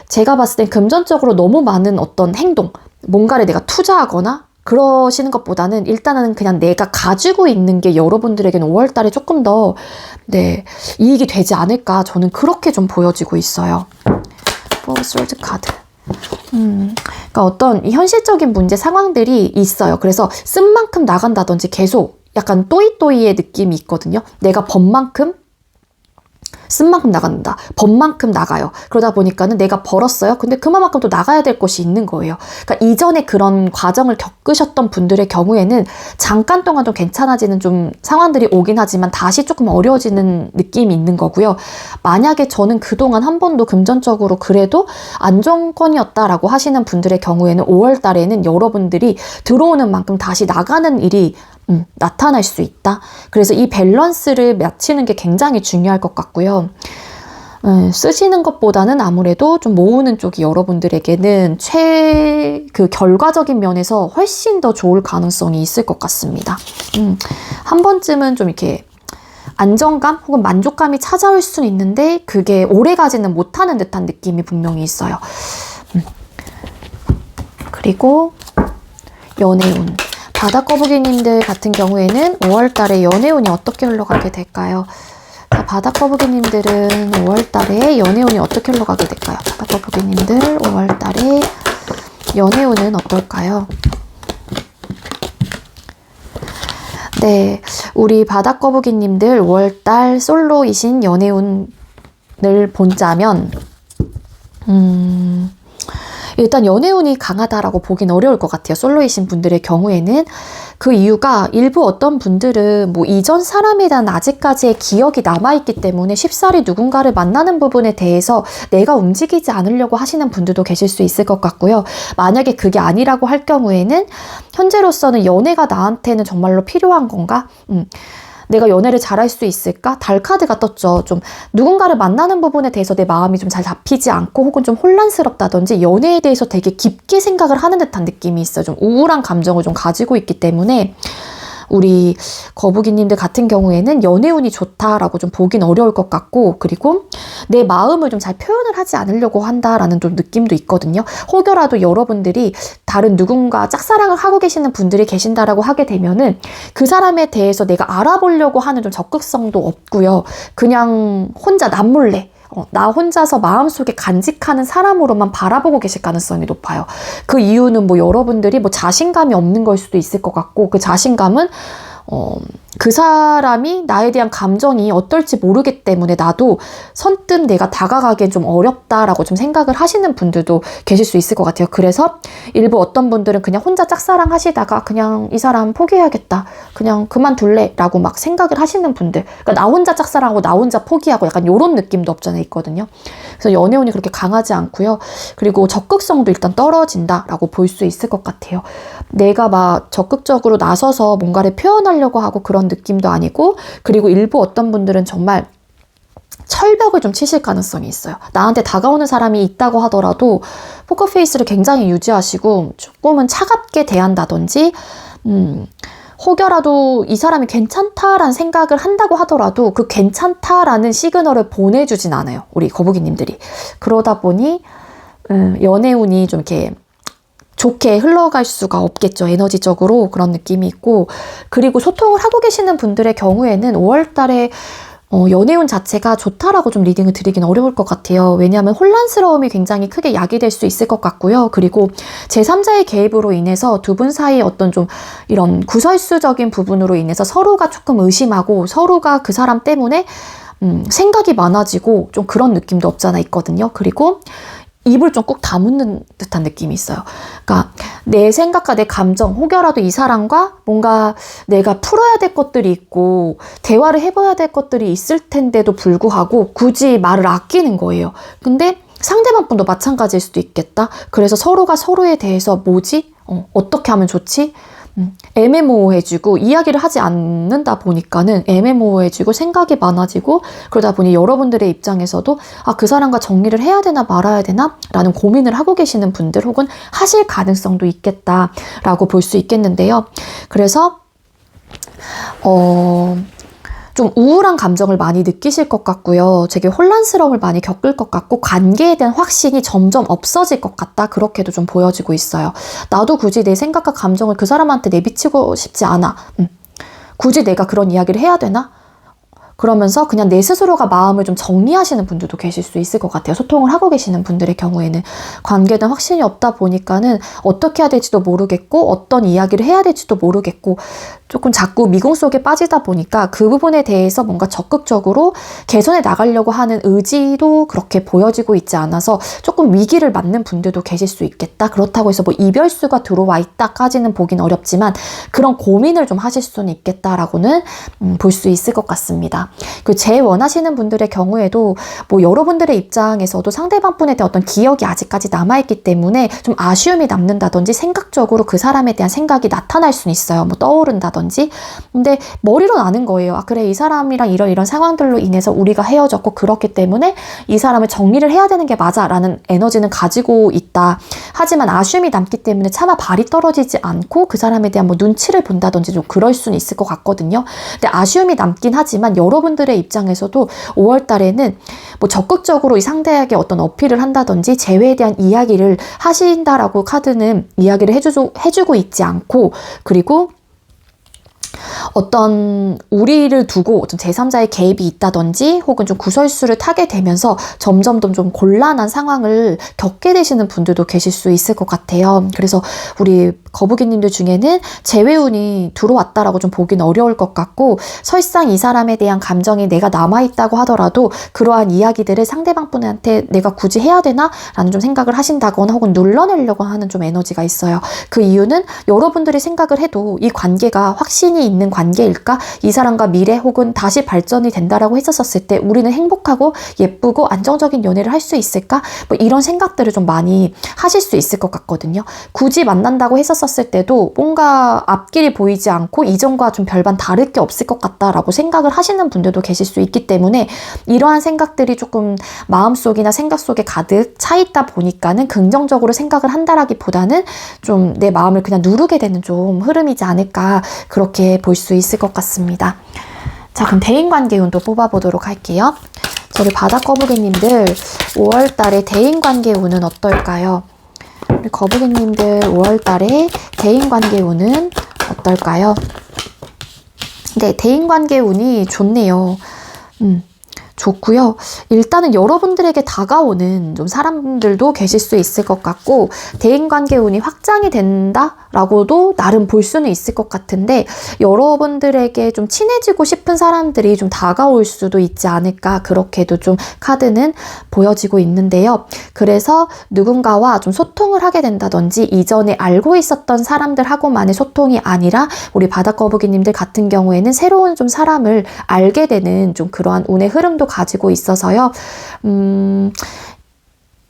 제가 봤을 땐 금전적으로 너무 많은 어떤 행동, 뭔가를 내가 투자하거나 그러시는 것보다는 일단은 그냥 내가 가지고 있는 게 여러분들에게는 5월달에 조금 더 이익이 되지 않을까 저는 그렇게 좀 보여지고 있어요. Four Swords 카드. 그러니까 어떤 현실적인 문제 상황들이 있어요. 그래서 쓴 만큼 나간다든지 계속 약간 또이또이의 느낌이 있거든요. 내가 번 만큼 쓴 만큼 나간다. 번 만큼 나가요. 그러다 보니까는 내가 벌었어요. 근데 그만큼 또 나가야 될 곳이 있는 거예요. 그러니까 이전에 그런 과정을 겪으셨던 분들의 경우에는 잠깐 동안 좀 괜찮아지는 좀 상황들이 오긴 하지만 다시 조금 어려워지는 느낌이 있는 거고요. 만약에 저는 그동안 한 번도 금전적으로 그래도 안정권이었다라고 하시는 분들의 경우에는 5월 달에는 여러분들이 들어오는 만큼 다시 나가는 일이 나타날 수 있다. 그래서 이 밸런스를 맞추는 게 굉장히 중요할 것 같고요. 쓰시는 것보다는 아무래도 좀 모으는 쪽이 여러분들에게는 그 결과적인 면에서 훨씬 더 좋을 가능성이 있을 것 같습니다. 한 번쯤은 좀 이렇게 안정감 혹은 만족감이 찾아올 수는 있는데 그게 오래가지는 못하는 듯한 느낌이 분명히 있어요. 그리고 연애운. 바다거북이님들 같은 경우에는 5월달에 연애운이 어떻게 흘러가게 될까요? 자, 바다거북이님들은 5월달에 연애운이 어떻게 흘러가게 될까요? 바다거북이님들 5월달에 연애운은 어떨까요? 네, 우리 바다거북이님들 5월달 솔로이신 연애운을 본다면 일단 연애운이 강하다라고 보긴 어려울 것 같아요. 솔로이신 분들의 경우에는. 그 이유가 일부 어떤 분들은 뭐 이전 사람에 대한 아직까지의 기억이 남아있기 때문에 쉽사리 누군가를 만나는 부분에 대해서 내가 움직이지 않으려고 하시는 분들도 계실 수 있을 것 같고요. 만약에 그게 아니라고 할 경우에는 현재로서는 연애가 나한테는 정말로 필요한 건가? 내가 연애를 잘할 수 있을까? 달 카드가 떴죠. 좀 누군가를 만나는 부분에 대해서 내 마음이 좀 잘 잡히지 않고 혹은 좀 혼란스럽다든지 연애에 대해서 되게 깊게 생각을 하는 듯한 느낌이 있어요. 좀 우울한 감정을 좀 가지고 있기 때문에 우리 거북이님들 같은 경우에는 연애운이 좋다라고 좀 보긴 어려울 것 같고 그리고 내 마음을 좀 잘 표현을 하지 않으려고 한다라는 좀 느낌도 있거든요. 혹여라도 여러분들이 다른 누군가 짝사랑을 하고 계시는 분들이 계신다라고 하게 되면은 그 사람에 대해서 내가 알아보려고 하는 좀 적극성도 없고요. 그냥 혼자 남몰래 나 혼자서 마음속에 간직하는 사람으로만 바라보고 계실 가능성이 높아요. 그 이유는 뭐 여러분들이 뭐 자신감이 없는 걸 수도 있을 것 같고 그 자신감은 그 사람이 나에 대한 감정이 어떨지 모르기 때문에 나도 선뜻 내가 다가가기엔 좀 어렵다라고 좀 생각을 하시는 분들도 계실 수 있을 것 같아요. 그래서 일부 어떤 분들은 그냥 혼자 짝사랑 하시다가 그냥 이 사람 포기해야겠다. 그냥 그만둘래 라고 막 생각을 하시는 분들. 그러니까 나 혼자 짝사랑하고 나 혼자 포기하고 약간 이런 느낌도 없잖아요. 있거든요. 그래서 연애운이 그렇게 강하지 않고요. 그리고 적극성도 일단 떨어진다라고 볼 수 있을 것 같아요. 내가 막 적극적으로 나서서 뭔가를 표현하려고 하고 그런 느낌도 아니고 그리고 일부 어떤 분들은 정말 철벽을 좀 치실 가능성이 있어요. 나한테 다가오는 사람이 있다고 하더라도 포커페이스를 굉장히 유지하시고 조금은 차갑게 대한다든지 혹여라도 이 사람이 괜찮다라는 생각을 한다고 하더라도 그 괜찮다라는 시그널을 보내주진 않아요. 우리 거북이님들이. 그러다 보니 연애운이 좀 이렇게 좋게 흘러갈 수가 없겠죠. 에너지적으로 그런 느낌이 있고 그리고 소통을 하고 계시는 분들의 경우에는 5월 달에 연애운 자체가 좋다라고 좀 리딩을 드리긴 어려울 것 같아요. 왜냐하면 혼란스러움이 굉장히 크게 야기될 수 있을 것 같고요. 그리고 제3자의 개입으로 인해서 두 분 사이에 어떤 좀 이런 구설수적인 부분으로 인해서 서로가 조금 의심하고 서로가 그 사람 때문에 생각이 많아지고 좀 그런 느낌도 없잖아 있거든요. 그리고 입을 좀 꾹 다무는 듯한 느낌이 있어요. 그러니까 내 생각과 내 감정, 혹여라도 이 사람과 뭔가 내가 풀어야 될 것들이 있고 대화를 해봐야 될 것들이 있을 텐데도 불구하고 굳이 말을 아끼는 거예요. 근데 상대방 분도 마찬가지일 수도 있겠다. 그래서 서로가 서로에 대해서 뭐지? 어떻게 하면 좋지? 애매모호해지고 이야기를 하지 않는다 보니까는 애매모호해지고 생각이 많아지고 그러다 보니 여러분들의 입장에서도 그 사람과 정리를 해야 되나 말아야 되나? 라는 고민을 하고 계시는 분들 혹은 하실 가능성도 있겠다라고 볼 수 있겠는데요. 그래서 좀 우울한 감정을 많이 느끼실 것 같고요. 되게 혼란스러움을 많이 겪을 것 같고 관계에 대한 확신이 점점 없어질 것 같다. 그렇게도 좀 보여지고 있어요. 나도 굳이 내 생각과 감정을 그 사람한테 내비치고 싶지 않아. 굳이 내가 그런 이야기를 해야 되나? 그러면서 그냥 내 스스로가 마음을 좀 정리하시는 분들도 계실 수 있을 것 같아요. 소통을 하고 계시는 분들의 경우에는 관계에 대한 확신이 없다 보니까는 어떻게 해야 될지도 모르겠고 어떤 이야기를 해야 될지도 모르겠고 조금 자꾸 미궁 속에 빠지다 보니까 그 부분에 대해서 뭔가 적극적으로 개선해 나가려고 하는 의지도 그렇게 보여지고 있지 않아서 조금 위기를 맞는 분들도 계실 수 있겠다. 그렇다고 해서 뭐 이별수가 들어와 있다까지는 보긴 어렵지만 그런 고민을 좀 하실 수는 있겠다라고는 볼 수 있을 것 같습니다. 그 재원하시는 분들의 경우에도 뭐 여러분들의 입장에서도 상대방 분에 대한 어떤 기억이 아직까지 남아있기 때문에 좀 아쉬움이 남는다든지 생각적으로 그 사람에 대한 생각이 나타날 수는 있어요. 뭐 떠오른다든지. 근데 머리로는 아는 거예요. 그래 이 사람이랑 이런 상황들로 인해서 우리가 헤어졌고 그렇기 때문에 이 사람을 정리를 해야 되는 게 맞아 라는 에너지는 가지고 있다. 하지만 아쉬움이 남기 때문에 차마 발이 떨어지지 않고 그 사람에 대한 뭐 눈치를 본다든지 좀 그럴 수는 있을 것 같거든요. 근데 아쉬움이 남긴 하지만 여러분들의 입장에서도 5월 달에는 뭐 적극적으로 이 상대에게 어떤 어필을 한다든지 재회에 대한 이야기를 하신다라고 카드는 이야기를 해주고 있지 않고 그리고 어떤 우리를 두고 좀 제3자의 개입이 있다든지 혹은 좀 구설수를 타게 되면서 점점 좀 곤란한 상황을 겪게 되시는 분들도 계실 수 있을 것 같아요. 그래서 우리 거북이님들 중에는 재회운이 들어왔다라고 좀 보긴 어려울 것 같고 설상 이 사람에 대한 감정이 내가 남아있다고 하더라도 그러한 이야기들을 상대방 분한테 내가 굳이 해야 되나? 라는 좀 생각을 하신다거나 혹은 눌러내려고 하는 좀 에너지가 있어요. 그 이유는 여러분들이 생각을 해도 이 관계가 확신이 있는 관계일까? 이 사람과 미래 혹은 다시 발전이 된다라고 했었을 때 우리는 행복하고 예쁘고 안정적인 연애를 할 수 있을까? 뭐 이런 생각들을 좀 많이 하실 수 있을 것 같거든요. 굳이 만난다고 했었을 때도 뭔가 앞길이 보이지 않고 이전과 좀 별반 다를 게 없을 것 같다라고 생각을 하시는 분들도 계실 수 있기 때문에 이러한 생각들이 조금 마음속이나 생각 속에 가득 차 있다 보니까는 긍정적으로 생각을 한다라기보다는 좀 내 마음을 그냥 누르게 되는 좀 흐름이지 않을까 그렇게 볼 수 있을 것 같습니다. 자, 그럼 대인관계운도 뽑아보도록 할게요. 저희 바다거북이님들 5월달에 대인관계운은 어떨까요? 우리 거북이님들 5월달에 대인관계운은 어떨까요? 네, 대인관계운이 좋네요. 좋고요. 일단은 여러분들에게 다가오는 좀 사람들도 계실 수 있을 것 같고 대인관계 운이 확장이 된다라고도 나름 볼 수는 있을 것 같은데 여러분들에게 좀 친해지고 싶은 사람들이 좀 다가올 수도 있지 않을까 그렇게도 좀 카드는 보여지고 있는데요. 그래서 누군가와 좀 소통을 하게 된다든지 이전에 알고 있었던 사람들하고만의 소통이 아니라 우리 바다거북이님들 같은 경우에는 새로운 좀 사람을 알게 되는 좀 그러한 운의 흐름도 가지고 있어서요.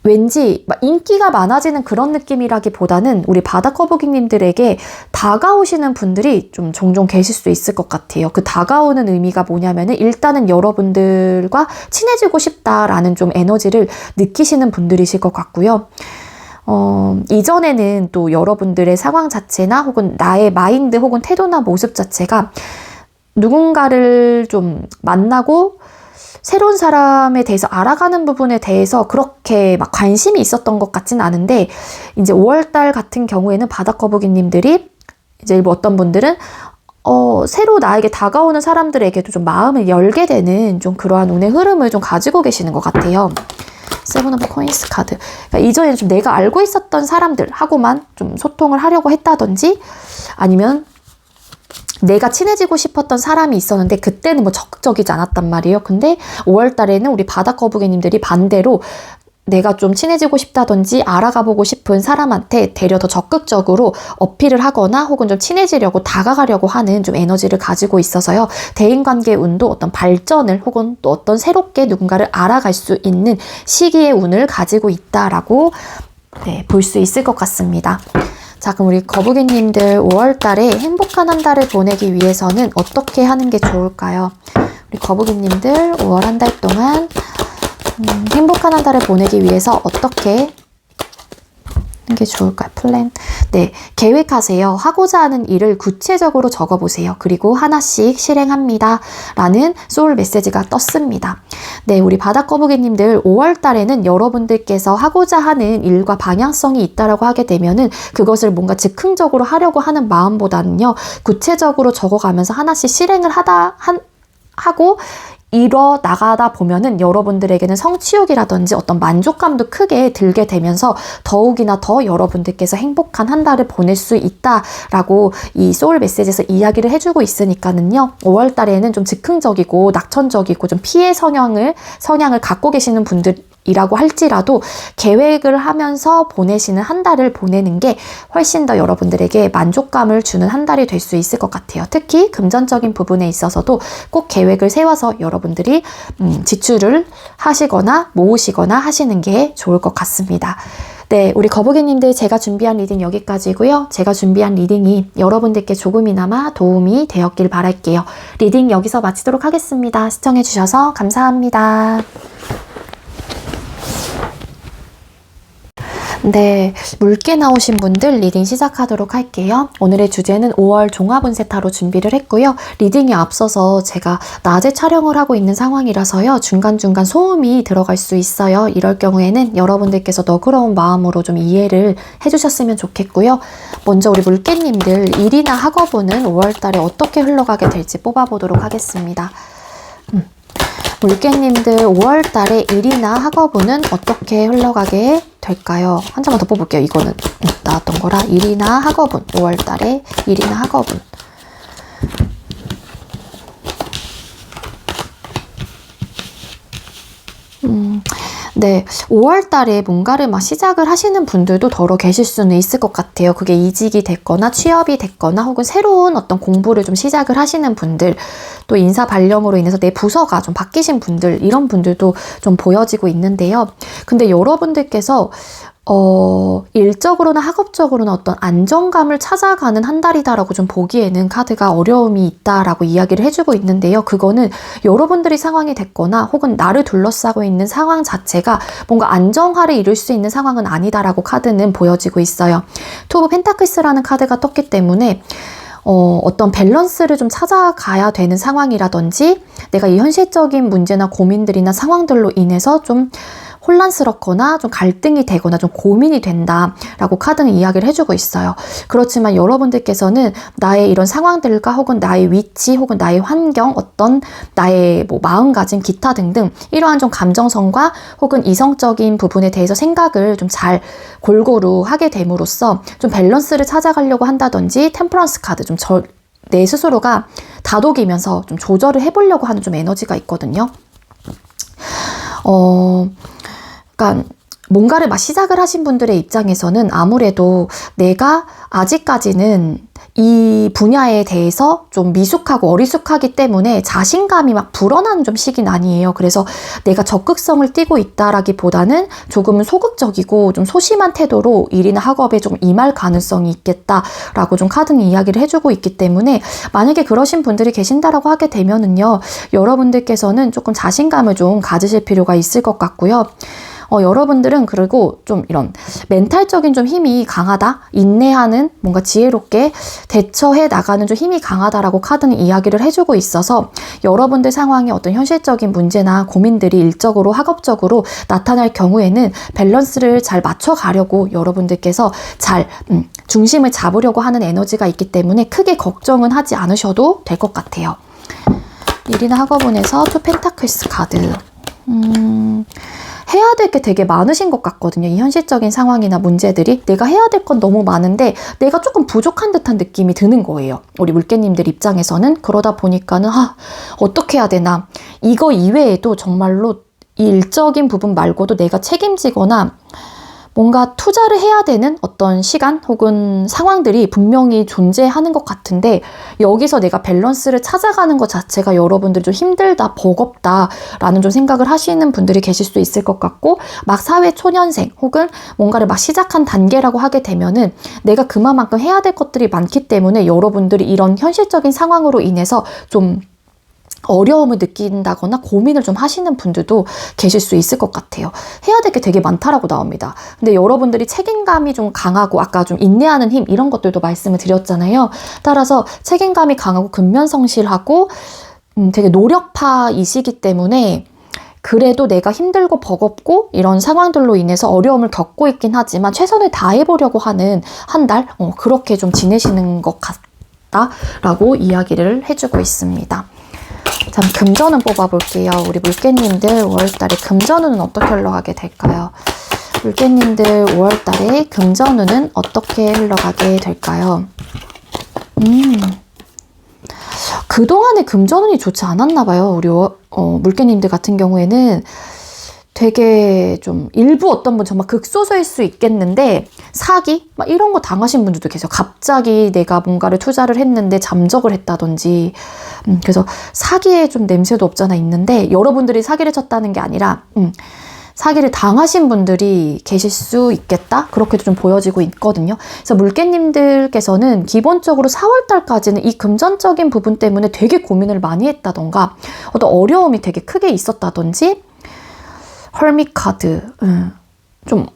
왠지 인기가 많아지는 그런 느낌이라기보다는 우리 바다거북이님들에게 다가오시는 분들이 좀 종종 계실 수 있을 것 같아요. 그 다가오는 의미가 뭐냐면은 일단은 여러분들과 친해지고 싶다라는 좀 에너지를 느끼시는 분들이실 것 같고요. 이전에는 또 여러분들의 상황 자체나 혹은 나의 마인드 혹은 태도나 모습 자체가 누군가를 좀 만나고 새로운 사람에 대해서 알아가는 부분에 대해서 그렇게 막 관심이 있었던 것 같진 않은데 이제 5월달 같은 경우에는 바다거북이님들이 이제 일부 어떤 분들은 새로 나에게 다가오는 사람들에게도 좀 마음을 열게 되는 좀 그러한 운의 흐름을 좀 가지고 계시는 것 같아요. 세븐 오브 코인스 카드. 그러니까 이전에는 좀 내가 알고 있었던 사람들하고만 좀 소통을 하려고 했다든지 아니면 내가 친해지고 싶었던 사람이 있었는데 그때는 뭐 적극적이지 않았단 말이에요. 근데 5월 달에는 우리 바다거북이님들이 반대로 내가 좀 친해지고 싶다든지 알아가보고 싶은 사람한테 되려 더 적극적으로 어필을 하거나 혹은 좀 친해지려고 다가가려고 하는 좀 에너지를 가지고 있어서요. 대인관계 운도 어떤 발전을 혹은 또 어떤 새롭게 누군가를 알아갈 수 있는 시기의 운을 가지고 있다라고 볼 수 있을 것 같습니다. 자, 그럼 우리 거북이님들 5월 달에 행복한 한 달을 보내기 위해서는 어떻게 하는 게 좋을까요? 우리 거북이님들 5월 한 달 동안 행복한 한 달을 보내기 위해서 어떻게 하는 게 좋을까요? 플랜. 네, 계획하세요. 하고자 하는 일을 구체적으로 적어보세요. 그리고 하나씩 실행합니다. 라는 소울 메시지가 떴습니다. 네, 우리 바다거북이님들 5월 달에는 여러분들께서 하고자 하는 일과 방향성이 있다라고 하게 되면은 그것을 뭔가 즉흥적으로 하려고 하는 마음보다는요, 구체적으로 적어가면서 하나씩 실행을 하고 이뤄 나가다 보면은 여러분들에게는 성취욕이라든지 어떤 만족감도 크게 들게 되면서 더욱이나 더 여러분들께서 행복한 한 달을 보낼 수 있다라고 이 소울 메시지에서 이야기를 해주고 있으니까는요. 5월 달에는 좀 즉흥적이고 낙천적이고 좀 피해 성향을 갖고 계시는 분들이라고 할지라도 계획을 하면서 보내시는 한 달을 보내는 게 훨씬 더 여러분들에게 만족감을 주는 한 달이 될 수 있을 것 같아요. 특히 금전적인 부분에 있어서도 꼭 계획을 세워서 여러분들이 지출을 하시거나 모으시거나 하시는 게 좋을 것 같습니다. 네, 우리 거북이님들 제가 준비한 리딩 여기까지고요. 제가 준비한 리딩이 여러분들께 조금이나마 도움이 되었길 바랄게요. 리딩 여기서 마치도록 하겠습니다. 시청해주셔서 감사합니다. 네, 묽게 나오신 분들 리딩 시작하도록 할게요. 오늘의 주제는 5월 종합운세 타로 준비를 했고요. 리딩에 앞서서 제가 낮에 촬영을 하고 있는 상황이라서요. 중간중간 소음이 들어갈 수 있어요. 이럴 경우에는 여러분들께서 너그러운 마음으로 좀 이해를 해주셨으면 좋겠고요. 먼저 우리 물개님들 일이나 학업운은 5월 달에 어떻게 흘러가게 될지 뽑아보도록 하겠습니다. 물개님들 5월 달에 일이나 학업운은 어떻게 흘러가게 될까요? 한 장만 더 뽑을게요. 이거는 나왔던 거라. 일이나 학업운, 5월 달에 일이나 학업운. 네, 5월 달에 뭔가를 막 시작을 하시는 분들도 더러 계실 수는 있을 것 같아요. 그게 이직이 됐거나 취업이 됐거나 혹은 새로운 어떤 공부를 좀 시작을 하시는 분들, 또 인사 발령으로 인해서 내 부서가 좀 바뀌신 분들, 이런 분들도 좀 보여지고 있는데요. 근데 여러분들께서 일적으로나 학업적으로는 어떤 안정감을 찾아가는 한 달이다라고 좀 보기에는 카드가 어려움이 있다라고 이야기를 해주고 있는데요. 그거는 여러분들이 상황이 됐거나 혹은 나를 둘러싸고 있는 상황 자체가 뭔가 안정화를 이룰 수 있는 상황은 아니다라고 카드는 보여지고 있어요. 투 오브 펜타클스라는 카드가 떴기 때문에 어떤 밸런스를 좀 찾아가야 되는 상황이라든지 내가 이 현실적인 문제나 고민들이나 상황들로 인해서 좀 혼란스럽거나 좀 갈등이 되거나 좀 고민이 된다라고 카드는 이야기를 해주고 있어요. 그렇지만 여러분들께서는 나의 이런 상황들과 혹은 나의 위치 혹은 나의 환경 어떤 나의 뭐 마음가짐 기타 등등 이러한 좀 감정선과 혹은 이성적인 부분에 대해서 생각을 좀 잘 골고루 하게 됨으로써 좀 밸런스를 찾아가려고 한다든지 템퍼런스 카드 좀 내 스스로가 다독이면서 좀 조절을 해보려고 하는 좀 에너지가 있거든요. 그러니까 뭔가를 막 시작을 하신 분들의 입장에서는 아무래도 내가 아직까지는 이 분야에 대해서 좀 미숙하고 어리숙하기 때문에 자신감이 막 불어나는 좀 시기는 아니에요. 그래서 내가 적극성을 띠고 있다라기보다는 조금은 소극적이고 좀 소심한 태도로 일이나 학업에 좀 임할 가능성이 있겠다라고 좀 카드는 이야기를 해주고 있기 때문에 만약에 그러신 분들이 계신다라고 하게 되면은요, 여러분들께서는 조금 자신감을 좀 가지실 필요가 있을 것 같고요. 여러분들은 그리고 좀 이런 멘탈적인 좀 힘이 강하다, 인내하는 뭔가 지혜롭게 대처해 나가는 좀 힘이 강하다라고 카드는 이야기를 해주고 있어서 여러분들 상황에 어떤 현실적인 문제나 고민들이 일적으로 학업적으로 나타날 경우에는 밸런스를 잘 맞춰가려고 여러분들께서 잘 중심을 잡으려고 하는 에너지가 있기 때문에 크게 걱정은 하지 않으셔도 될 것 같아요. 일이나 학업운에서 투 펜타클스 카드. 해야 될 게 되게 많으신 것 같거든요. 이 현실적인 상황이나 문제들이 내가 해야 될 건 너무 많은데 내가 조금 부족한 듯한 느낌이 드는 거예요. 우리 물개님들 입장에서는. 그러다 보니까는 어떻게 해야 되나, 이거 이외에도 정말로 이 일적인 부분 말고도 내가 책임지거나 뭔가 투자를 해야 되는 어떤 시간 혹은 상황들이 분명히 존재하는 것 같은데 여기서 내가 밸런스를 찾아가는 것 자체가 여러분들이 좀 힘들다, 버겁다 라는 좀 생각을 하시는 분들이 계실 수 있을 것 같고 막 사회 초년생 혹은 뭔가를 막 시작한 단계라고 하게 되면은 내가 그만큼 해야 될 것들이 많기 때문에 여러분들이 이런 현실적인 상황으로 인해서 좀 어려움을 느낀다거나 고민을 좀 하시는 분들도 계실 수 있을 것 같아요. 해야 될 게 되게 많다라고 나옵니다. 근데 여러분들이 책임감이 좀 강하고 아까 좀 인내하는 힘 이런 것들도 말씀을 드렸잖아요. 따라서 책임감이 강하고 근면성실하고 되게 노력파이시기 때문에 그래도 내가 힘들고 버겁고 이런 상황들로 인해서 어려움을 겪고 있긴 하지만 최선을 다해보려고 하는 한 달? 그렇게 좀 지내시는 것 같다라고 이야기를 해주고 있습니다. 자, 금전운 뽑아볼게요. 우리 물개님들 5월달에 금전운은 어떻게 흘러가게 될까요? 물개님들 5월달에 금전운은 어떻게 흘러가게 될까요? 그동안에 금전운이 좋지 않았나 봐요. 우리 물개님들 같은 경우에는 되게 좀 일부 어떤 분 정말 극소수일 수 있겠는데 사기? 막 이런 거 당하신 분들도 계세요. 갑자기 내가 뭔가를 투자를 했는데 잠적을 했다든지 그래서 사기에 좀 냄새도 없잖아 있는데 여러분들이 사기를 쳤다는 게 아니라 사기를 당하신 분들이 계실 수 있겠다? 그렇게도 좀 보여지고 있거든요. 그래서 물개님들께서는 기본적으로 4월달까지는 이 금전적인 부분 때문에 되게 고민을 많이 했다던가 어떤 어려움이 되게 크게 있었다든지 헐밋 카드, 좀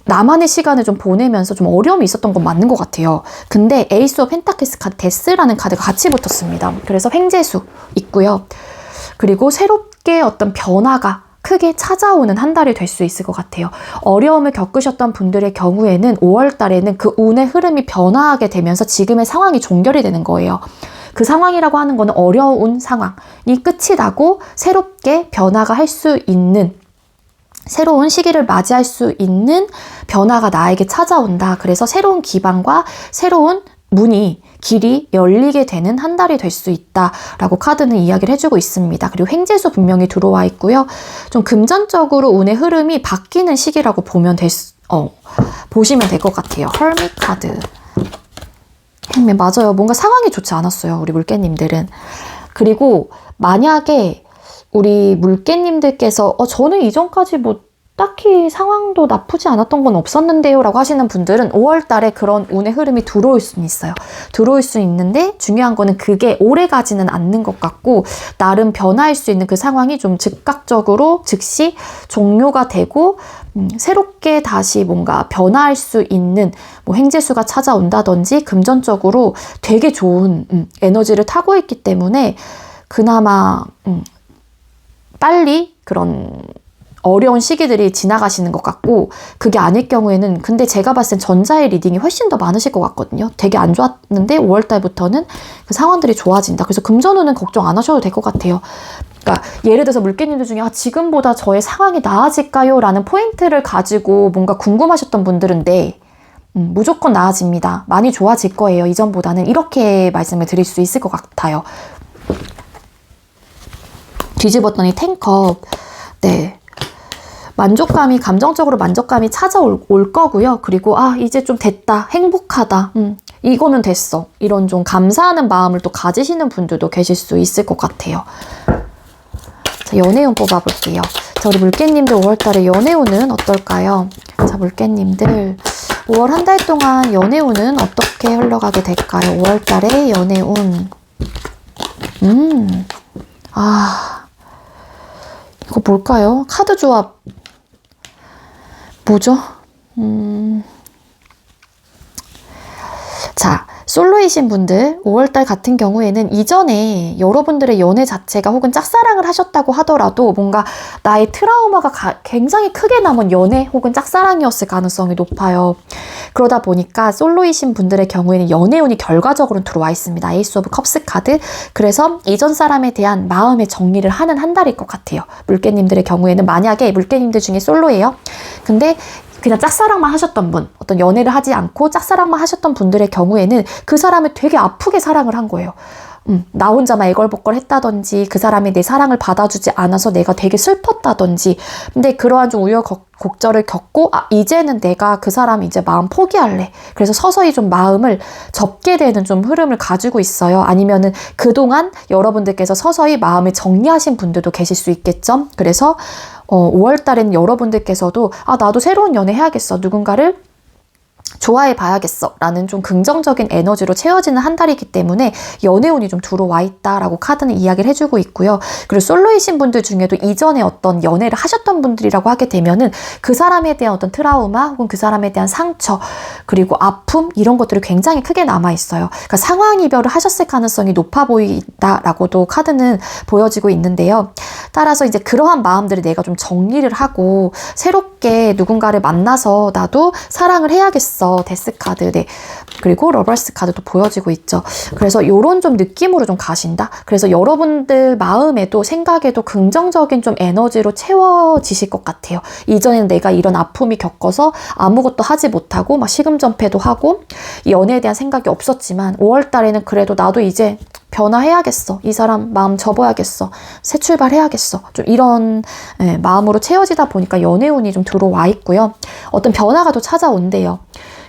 나만의 시간을 좀 보내면서 좀 어려움이 있었던 건 맞는 것 같아요. 근데 에이스 오브 펜타클스 카드, 데스라는 카드가 같이 붙었습니다. 그래서 횡재수 있고요. 그리고 새롭게 어떤 변화가 크게 찾아오는 한 달이 될 수 있을 것 같아요. 어려움을 겪으셨던 분들의 경우에는 5월 달에는 그 운의 흐름이 변화하게 되면서 지금의 상황이 종결이 되는 거예요. 그 상황이라고 하는 거는 어려운 상황이 끝이 나고 새롭게 변화가 할 수 있는 새로운 시기를 맞이할 수 있는 변화가 나에게 찾아온다. 그래서 새로운 기반과 새로운 문이 길이 열리게 되는 한 달이 될 수 있다라고 카드는 이야기를 해주고 있습니다. 그리고 횡재수 분명히 들어와 있고요. 좀 금전적으로 운의 흐름이 바뀌는 시기라고 보시면 될 것 같아요. 헐밋 카드. 맞아요. 뭔가 상황이 좋지 않았어요. 우리 물개님들은. 그리고 만약에 우리 물개님들께서 저는 이전까지 뭐 딱히 상황도 나쁘지 않았던 건 없었는데요 라고 하시는 분들은 5월 달에 그런 운의 흐름이 들어올 수는 있어요. 들어올 수 있는데 중요한 거는 그게 오래 가지는 않는 것 같고 나름 변화할 수 있는 그 상황이 좀 즉각적으로 즉시 종료가 되고 새롭게 다시 뭔가 변화할 수 있는 뭐 횡재수가 찾아온다든지 금전적으로 되게 좋은 에너지를 타고 있기 때문에 그나마 빨리 그런 어려운 시기들이 지나가시는 것 같고 그게 아닐 경우에는 근데 제가 봤을 땐 전자의 리딩이 훨씬 더 많으실 것 같거든요. 되게 안 좋았는데 5월달부터는 그 상황들이 좋아진다. 그래서 금전운은 걱정 안 하셔도 될 것 같아요. 그러니까 예를 들어서 물개님들 중에 지금보다 저의 상황이 나아질까요? 라는 포인트를 가지고 뭔가 궁금하셨던 분들은 네. 무조건 나아집니다. 많이 좋아질 거예요. 이전보다는 이렇게 말씀을 드릴 수 있을 것 같아요. 뒤집었더니 텐컵. 네. 만족감이, 감정적으로 만족감이 찾아올 거고요. 그리고 이제 좀 됐다. 행복하다. 이거면 됐어. 이런 좀 감사하는 마음을 또 가지시는 분들도 계실 수 있을 것 같아요. 자, 연애운 뽑아볼게요. 자, 우리 물개님들 5월달에 연애운은 어떨까요? 자, 물개님들 5월 한 달 동안 연애운은 어떻게 흘러가게 될까요? 5월달에 연애운. 이거 뭘까요? 카드 조합. 뭐죠? 자, 솔로이신 분들 5월달 같은 경우에는 이전에 여러분들의 연애 자체가 혹은 짝사랑을 하셨다고 하더라도 뭔가 나의 트라우마가 굉장히 크게 남은 연애 혹은 짝사랑이었을 가능성이 높아요. 그러다 보니까 솔로이신 분들의 경우에는 연애운이 결과적으로는 들어와 있습니다. 에이스 오브 컵스 카드. 그래서 이전 사람에 대한 마음의 정리를 하는 한 달일 것 같아요. 물개님들의 경우에는 만약에 물개님들 중에 솔로예요. 근데 그냥 짝사랑만 하셨던 분, 어떤 연애를 하지 않고 짝사랑만 하셨던 분들의 경우에는 그 사람을 되게 아프게 사랑을 한 거예요. 나 혼자만 애걸복걸 했다든지 그 사람이 내 사랑을 받아주지 않아서 내가 되게 슬펐다든지 근데 그러한 좀 우여곡절을 겪고 이제는 내가 그 사람 이제 마음 포기할래. 그래서 서서히 좀 마음을 접게 되는 좀 흐름을 가지고 있어요. 아니면은 그동안 여러분들께서 서서히 마음을 정리하신 분들도 계실 수 있겠죠. 그래서 5월 달에는 여러분들께서도 나도 새로운 연애 해야겠어. 누군가를 좋아해 봐야겠어 라는 좀 긍정적인 에너지로 채워지는 한 달이기 때문에 연애운이 좀 들어와 있다라고 카드는 이야기를 해주고 있고요. 그리고 솔로이신 분들 중에도 이전에 어떤 연애를 하셨던 분들이라고 하게 되면은 그 사람에 대한 어떤 트라우마 혹은 그 사람에 대한 상처 그리고 아픔 이런 것들이 굉장히 크게 남아있어요. 그러니까 상황 이별을 하셨을 가능성이 높아 보인다라고도 카드는 보여지고 있는데요. 따라서 이제 그러한 마음들을 내가 좀 정리를 하고 새롭게 누군가를 만나서 나도 사랑을 해야겠어. 데스 카드, 네. 그리고 러버스 카드도 보여지고 있죠. 그래서 이런 좀 느낌으로 좀 가신다. 그래서 여러분들 마음에도 생각에도 긍정적인 좀 에너지로 채워지실 것 같아요. 이전에는 내가 이런 아픔이 겪어서 아무것도 하지 못하고 막 시금전폐도 하고 연애에 대한 생각이 없었지만 5월 달에는 그래도 나도 이제 변화해야겠어. 이 사람 마음 접어야겠어. 새 출발해야겠어. 좀 이런 마음으로 채워지다 보니까 연애운이 좀 들어와 있고요. 어떤 변화가 또 찾아온대요.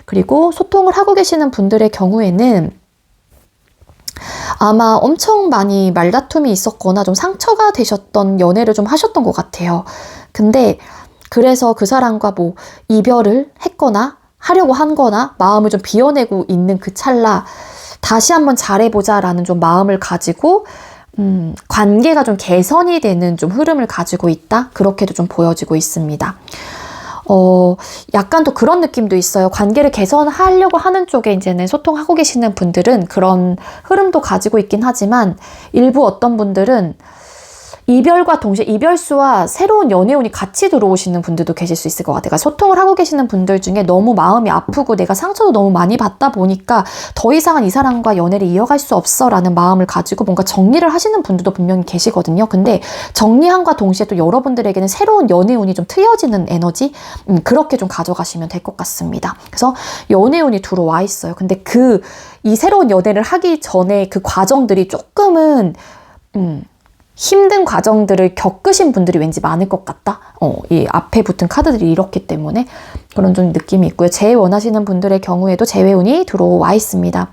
그리고 소통을 하고 계시는 분들의 경우에는 아마 엄청 많이 말다툼이 있었거나 좀 상처가 되셨던 연애를 좀 하셨던 것 같아요. 근데 그래서 그 사람과 뭐 이별을 했거나 하려고 한 거나 마음을 좀 비워내고 있는 그 찰나 다시 한번 잘해보자라는 좀 마음을 가지고 관계가 좀 개선이 되는 좀 흐름을 가지고 있다? 그렇게도 좀 보여지고 있습니다. 약간 또 그런 느낌도 있어요. 관계를 개선하려고 하는 쪽에 이제는 소통하고 계시는 분들은 그런 흐름도 가지고 있긴 하지만 일부 어떤 분들은 이별과 동시에 이별수와 새로운 연애운이 같이 들어오시는 분들도 계실 수 있을 것 같아요. 그러니까 소통을 하고 계시는 분들 중에 너무 마음이 아프고 내가 상처도 너무 많이 받다 보니까 더 이상은 이 사람과 연애를 이어갈 수 없어 라는 마음을 가지고 뭔가 정리를 하시는 분들도 분명히 계시거든요. 근데 정리함과 동시에 또 여러분들에게는 새로운 연애운이 좀 트여지는 에너지? 그렇게 좀 가져가시면 될 것 같습니다. 그래서 연애운이 들어와 있어요. 근데 이 새로운 연애를 하기 전에 그 과정들이 조금은 힘든 과정들을 겪으신 분들이 왠지 많을 것 같다. 이 앞에 붙은 카드들이 이렇기 때문에 그런 좀 느낌이 있고요. 재회 원하시는 분들의 경우에도 재회운이 들어와 있습니다.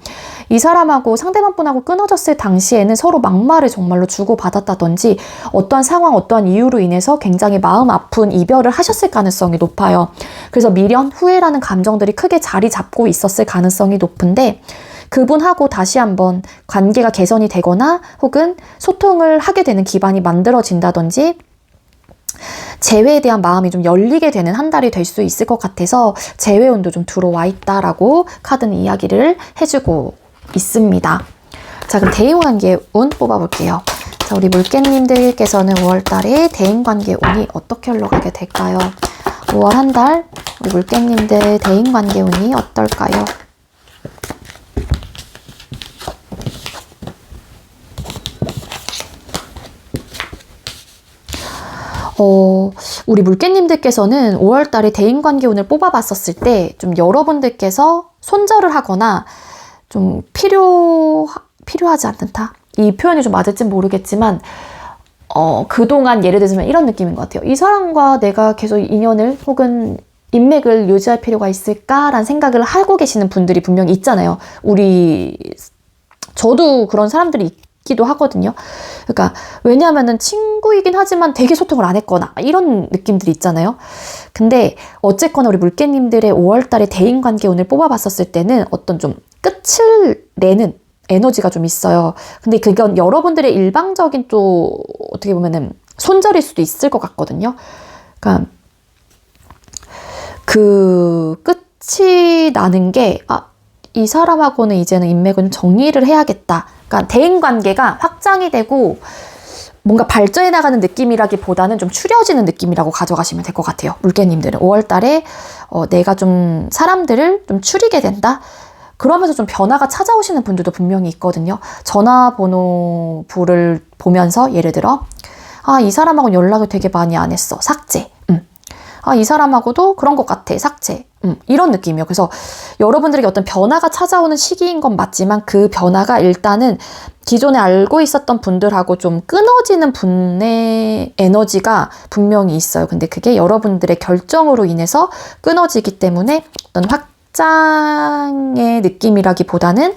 이 사람하고 상대방 분하고 끊어졌을 당시에는 서로 막말을 정말로 주고받았다든지 어떠한 상황, 어떠한 이유로 인해서 굉장히 마음 아픈 이별을 하셨을 가능성이 높아요. 그래서 미련, 후회라는 감정들이 크게 자리 잡고 있었을 가능성이 높은데 그분하고 다시 한번 관계가 개선이 되거나 혹은 소통을 하게 되는 기반이 만들어진다든지 재회에 대한 마음이 좀 열리게 되는 한 달이 될 수 있을 것 같아서 재회운도 좀 들어와 있다라고 카드는 이야기를 해주고 있습니다. 자, 그럼 대인관계운 뽑아볼게요. 자, 우리 물개님들께서는 5월달에 대인관계운이 어떻게 흘러가게 될까요? 5월 한 달 우리 물개님들 대인관계운이 어떨까요? 우리 물개님들께서는 5월달에 대인관계운을 뽑아봤었을 때 좀 여러분들께서 손절을 하거나 좀 필요하지 않다? 이 표현이 좀 맞을진 모르겠지만 그동안 예를 들면 이런 느낌인 것 같아요. 이 사람과 내가 계속 인연을 혹은 인맥을 유지할 필요가 있을까라는 생각을 하고 계시는 분들이 분명히 있잖아요. 저도 그런 사람들이 있기도 하거든요. 그러니까 왜냐하면은 친구이긴 하지만 되게 소통을 안 했거나 이런 느낌들이 있잖아요. 근데 어쨌거나 우리 물개님들의 5월달에 대인관계운을 뽑아봤었을 때는 어떤 좀 끝을 내는 에너지가 좀 있어요. 근데 그건 여러분들의 일방적인 또 어떻게 보면은 손절일 수도 있을 것 같거든요. 그러니까 그 끝이 나는 게 이 사람하고는 이제는 인맥은 정리를 해야겠다. 그러니까 대인관계가 확장이 되고 뭔가 발전해 나가는 느낌이라기보다는 좀 추려지는 느낌이라고 가져가시면 될 것 같아요. 물개님들은 5월달에 내가 좀 사람들을 좀 추리게 된다. 그러면서 좀 변화가 찾아오시는 분들도 분명히 있거든요. 전화번호부를 보면서 예를 들어 이 사람하고는 연락을 되게 많이 안 했어. 삭제. 이 사람하고도 그런 것 같아. 삭제. 이런 느낌이에요. 그래서 여러분들에게 어떤 변화가 찾아오는 시기인 건 맞지만 그 변화가 일단은 기존에 알고 있었던 분들하고 좀 끊어지는 분의 에너지가 분명히 있어요. 근데 그게 여러분들의 결정으로 인해서 끊어지기 때문에 어떤 확장의 느낌이라기보다는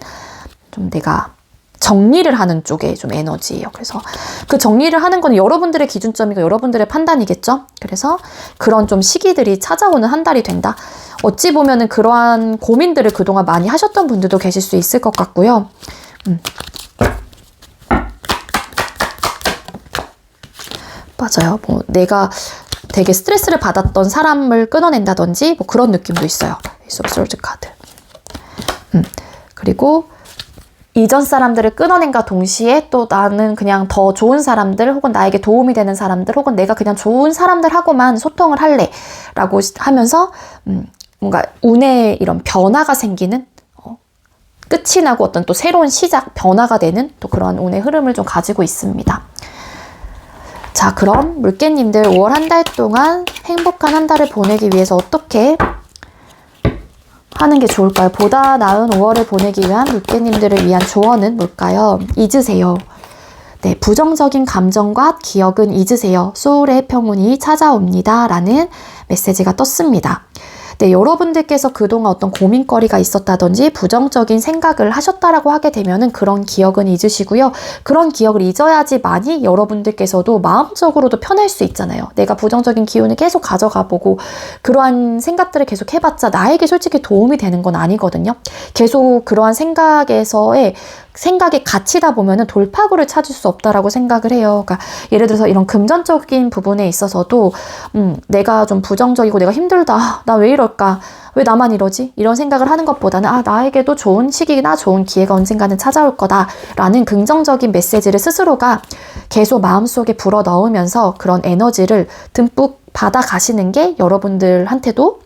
좀 내가 정리를 하는 쪽의 좀 에너지예요. 그래서 그 정리를 하는 건 여러분들의 기준점이고 여러분들의 판단이겠죠? 그래서 그런 좀 시기들이 찾아오는 한 달이 된다. 어찌 보면은 그러한 고민들을 그동안 많이 하셨던 분들도 계실 수 있을 것 같고요. 맞아요. 뭐 내가 되게 스트레스를 받았던 사람을 끊어낸다든지 뭐 그런 느낌도 있어요. 소울즈 카드. 그리고 이전 사람들을 끊어낸과 동시에 또 나는 그냥 더 좋은 사람들 혹은 나에게 도움이 되는 사람들 혹은 내가 그냥 좋은 사람들하고만 소통을 할래 라고 하면서 뭔가 운에 이런 변화가 생기는 끝이 나고 어떤 또 새로운 시작, 변화가 되는 또 그런 운의 흐름을 좀 가지고 있습니다. 자, 그럼 물개님들 5월 한 달 동안 행복한 한 달을 보내기 위해서 어떻게 하는 게 좋을까요? 보다 나은 5월을 보내기 위한 물개님들을 위한 조언은 뭘까요? 잊으세요. 네, 부정적인 감정과 기억은 잊으세요. 소울의 평온이 찾아옵니다. 라는 메시지가 떴습니다. 네, 여러분들께서 그동안 어떤 고민거리가 있었다든지 부정적인 생각을 하셨다라고 하게 되면은 그런 기억은 잊으시고요. 그런 기억을 잊어야지만이 여러분들께서도 마음적으로도 편할 수 있잖아요. 내가 부정적인 기운을 계속 가져가 보고 그러한 생각들을 계속 해봤자 나에게 솔직히 도움이 되는 건 아니거든요. 계속 그러한 생각에 갇히다 보면은 돌파구를 찾을 수 없다라고 생각을 해요. 그러니까 예를 들어서 이런 금전적인 부분에 있어서도 내가 좀 부정적이고 내가 힘들다. 나 왜 이럴까? 왜 나만 이러지? 이런 생각을 하는 것보다는 나에게도 좋은 시기나 좋은 기회가 언젠가는 찾아올 거다라는 긍정적인 메시지를 스스로가 계속 마음속에 불어넣으면서 그런 에너지를 듬뿍 받아가시는 게 여러분들한테도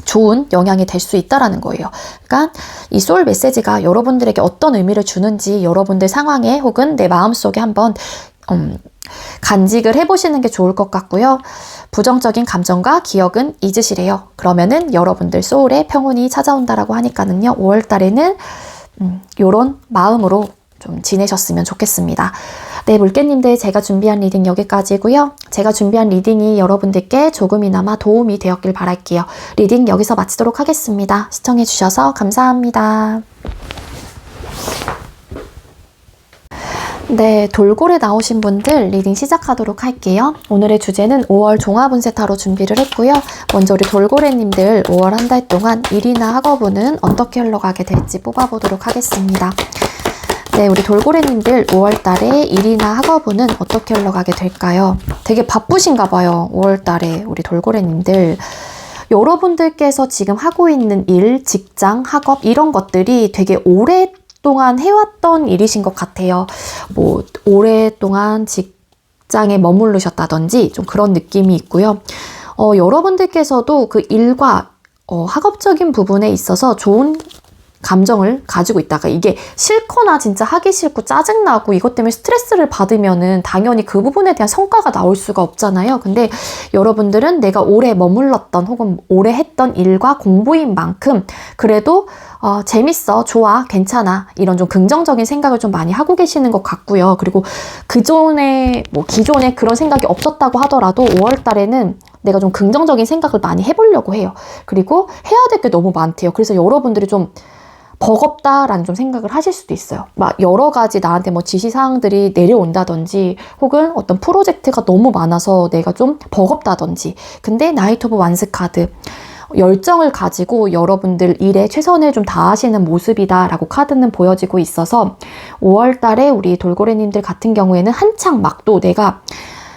좋은 영향이 될 수 있다라는 거예요. 그러니까 이 소울 메시지가 여러분들에게 어떤 의미를 주는지 여러분들 상황에 혹은 내 마음속에 한번 간직을 해보시는 게 좋을 것 같고요. 부정적인 감정과 기억은 잊으시래요. 그러면은 여러분들 소울의 평온이 찾아온다라고 하니까는요. 5월 달에는 요런 마음으로 좀 지내셨으면 좋겠습니다. 네, 물개님들 제가 준비한 리딩 여기까지고요. 제가 준비한 리딩이 여러분들께 조금이나마 도움이 되었길 바랄게요. 리딩 여기서 마치도록 하겠습니다. 시청해주셔서 감사합니다. 네, 돌고래 나오신 분들 리딩 시작하도록 할게요. 오늘의 주제는 5월 종합운세 타로 준비를 했고요. 먼저 우리 돌고래님들 5월 한 달 동안 일이나 학업운은 어떻게 흘러가게 될지 뽑아보도록 하겠습니다. 네, 우리 돌고래님들 5월 달에 일이나 학업운은 어떻게 흘러가게 될까요? 되게 바쁘신가 봐요. 5월 달에 우리 돌고래님들. 여러분들께서 지금 하고 있는 일, 직장, 학업 이런 것들이 되게 오랫동안 해왔던 일이신 것 같아요. 뭐 오랫동안 직장에 머무르셨다든지 좀 그런 느낌이 있고요. 여러분들께서도 그 일과 학업적인 부분에 있어서 좋은 감정을 가지고 있다가 이게 싫거나 진짜 하기 싫고 짜증나고 이것 때문에 스트레스를 받으면은 당연히 그 부분에 대한 성과가 나올 수가 없잖아요. 근데 여러분들은 내가 오래 머물렀던 혹은 오래 했던 일과 공부인 만큼 그래도 재밌어, 좋아, 괜찮아 이런 좀 긍정적인 생각을 좀 많이 하고 계시는 것 같고요. 그리고 기존에 그런 생각이 없었다고 하더라도 5월 달에는 내가 좀 긍정적인 생각을 많이 해보려고 해요. 그리고 해야 될 게 너무 많대요. 그래서 여러분들이 좀 버겁다라는 좀 생각을 하실 수도 있어요. 막 여러 가지 나한테 뭐 지시사항들이 내려온다든지 혹은 어떤 프로젝트가 너무 많아서 내가 좀 버겁다든지. 근데 나이트 오브 완스 카드 열정을 가지고 여러분들 일에 최선을 좀 다하시는 모습이다라고 카드는 보여지고 있어서 5월 달에 우리 돌고래님들 같은 경우에는 한창 막 또 내가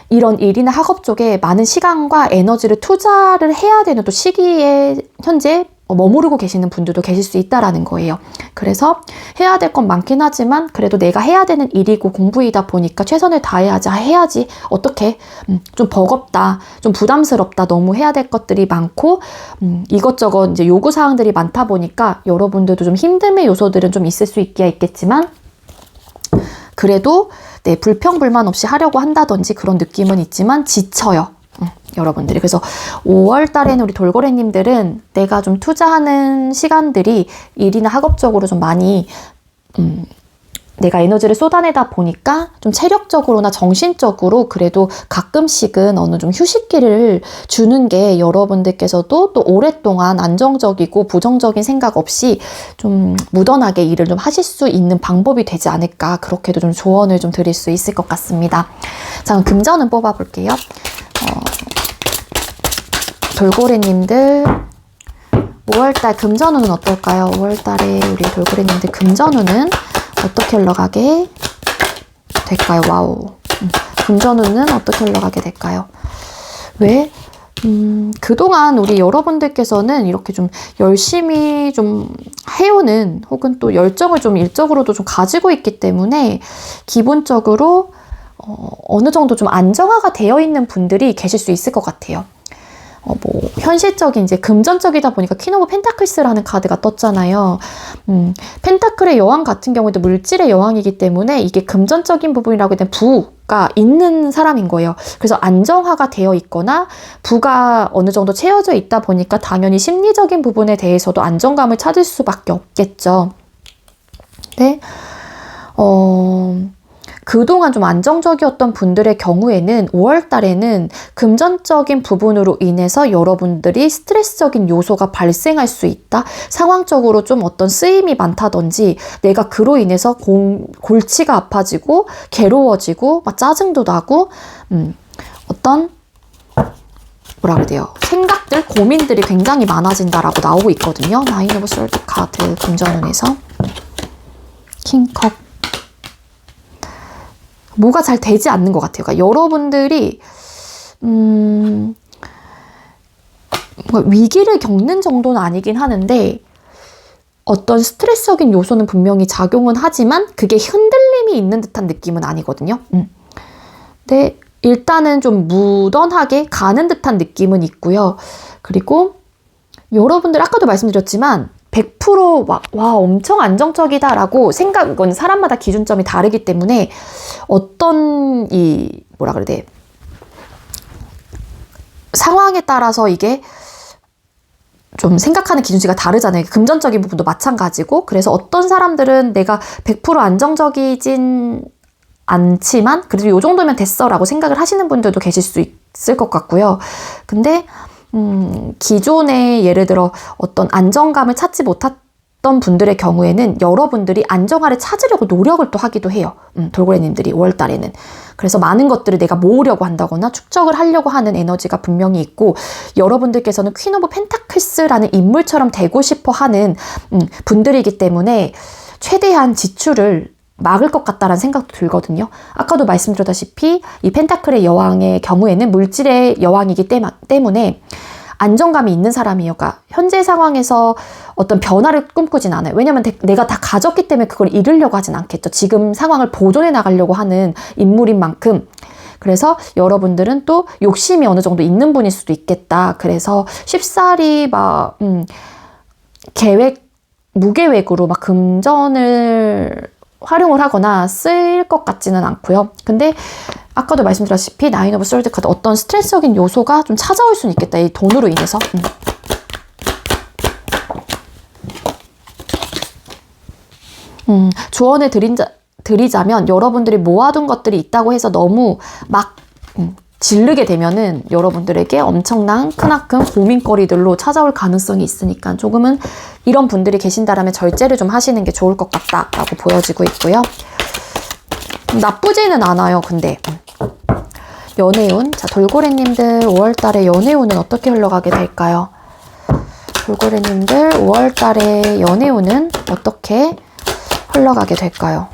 이런 일이나 학업 쪽에 많은 시간과 에너지를 투자를 해야 되는 또 시기에 현재 머무르고 계시는 분들도 계실 수 있다라는 거예요. 그래서 해야 될 건 많긴 하지만 그래도 내가 해야 되는 일이고 공부이다 보니까 최선을 다해야지 어떻게 좀 버겁다, 좀 부담스럽다, 너무 해야 될 것들이 많고 이것저것 이제 요구사항들이 많다 보니까 여러분들도 좀 힘듦의 요소들은 좀 있을 수 있겠지만 그래도 불평불만 없이 하려고 한다든지 그런 느낌은 있지만 지쳐요. 여러분들이. 그래서 5월 달에는 우리 돌고래님들은 내가 좀 투자하는 시간들이 일이나 학업적으로 좀 많이 내가 에너지를 쏟아내다 보니까 좀 체력적으로나 정신적으로 그래도 가끔씩은 어느 좀 휴식기를 주는 게 여러분들께서도 또 오랫동안 안정적이고 부정적인 생각 없이 좀 무던하게 일을 좀 하실 수 있는 방법이 되지 않을까, 그렇게도 좀 조언을 좀 드릴 수 있을 것 같습니다. 자, 그럼 금전은 뽑아볼게요. 돌고래님들 5월달 금전운은 어떨까요? 5월달에 우리 돌고래님들 금전운은 어떻게 흘러가게 될까요? 와우. 금전운은 어떻게 흘러가게 될까요? 왜? 그동안 우리 여러분들께서는 이렇게 좀 열심히 좀 해오는, 혹은 또 열정을 좀 일적으로도 좀 가지고 있기 때문에 기본적으로 어느 정도 좀 안정화가 되어 있는 분들이 계실 수 있을 것 같아요. 현실적인, 이제 금전적이다 보니까 퀸 오브 펜타클스라는 카드가 떴잖아요. 펜타클의 여왕 같은 경우에도 물질의 여왕이기 때문에 이게 금전적인 부분이라고 해야 되나, 부가 있는 사람인 거예요. 그래서 안정화가 되어 있거나 부가 어느 정도 채워져 있다 보니까 당연히 심리적인 부분에 대해서도 안정감을 찾을 수밖에 없겠죠. 네. 그동안 좀 안정적이었던 분들의 경우에는 5월 달에는 금전적인 부분으로 인해서 여러분들이 스트레스적인 요소가 발생할 수 있다. 상황적으로 좀 어떤 쓰임이 많다든지 내가 그로 인해서 골치가 아파지고 괴로워지고 막 짜증도 나고 어떤 뭐라 그래야 돼요? 생각들, 고민들이 굉장히 많아진다라고 나오고 있거든요. 나인 오브 솔드 카드 금전운에서 킹컵. 뭐가 잘 되지 않는 것 같아요. 그러니까 여러분들이 위기를 겪는 정도는 아니긴 하는데 어떤 스트레스적인 요소는 분명히 작용은 하지만 그게 흔들림이 있는 듯한 느낌은 아니거든요. 근데 일단은 좀 무던하게 가는 듯한 느낌은 있고요. 그리고 여러분들 아까도 말씀드렸지만 100% 와 엄청 안정적이다라고 생각은 사람마다 기준점이 다르기 때문에 어떤 뭐라 그래야 돼, 상황에 따라서 이게 좀 생각하는 기준치가 다르잖아요. 금전적인 부분도 마찬가지고. 그래서 어떤 사람들은 내가 100% 안정적이진 않지만 그래도 요 정도면 됐어 라고 생각을 하시는 분들도 계실 수 있을 것 같고요. 근데 기존에 예를 들어 어떤 안정감을 찾지 못했던 분들의 경우에는 여러분들이 안정화를 찾으려고 노력을 또 하기도 해요. 돌고래님들이 5월달에는. 그래서 많은 것들을 내가 모으려고 한다거나 축적을 하려고 하는 에너지가 분명히 있고, 여러분들께서는 퀸 오브 펜타클스라는 인물처럼 되고 싶어 하는 분들이기 때문에 최대한 지출을 막을 것 같다라는 생각도 들거든요. 아까도 말씀드렸다시피 이 펜타클의 여왕의 경우에는 물질의 여왕이기 때문에 안정감이 있는 사람이에요. 그러니까 현재 상황에서 어떤 변화를 꿈꾸진 않아요. 왜냐면 내가 다 가졌기 때문에 그걸 잃으려고 하진 않겠죠. 지금 상황을 보존해 나가려고 하는 인물인 만큼. 그래서 여러분들은 또 욕심이 어느 정도 있는 분일 수도 있겠다. 그래서 쉽사리 막 무계획으로 막 금전을 활용을 하거나 쓸 것 같지는 않고요. 근데 아까도 말씀드렸다시피 나인 오브 솔드 카드, 어떤 스트레스적인 요소가 좀 찾아올 수는 있겠다. 이 돈으로 인해서. 조언을 드리자면 여러분들이 모아둔 것들이 있다고 해서 너무 막 지르게 되면은 여러분들에게 엄청난 크나큰 고민거리들로 찾아올 가능성이 있으니까 조금은 이런 분들이 계신다라면 절제를 좀 하시는 게 좋을 것 같다라고 보여지고 있고요. 나쁘지는 않아요. 근데 연애운, 자 돌고래님들 5월달에 연애운은 어떻게 흘러가게 될까요? 돌고래님들 5월달에 연애운은 어떻게 흘러가게 될까요?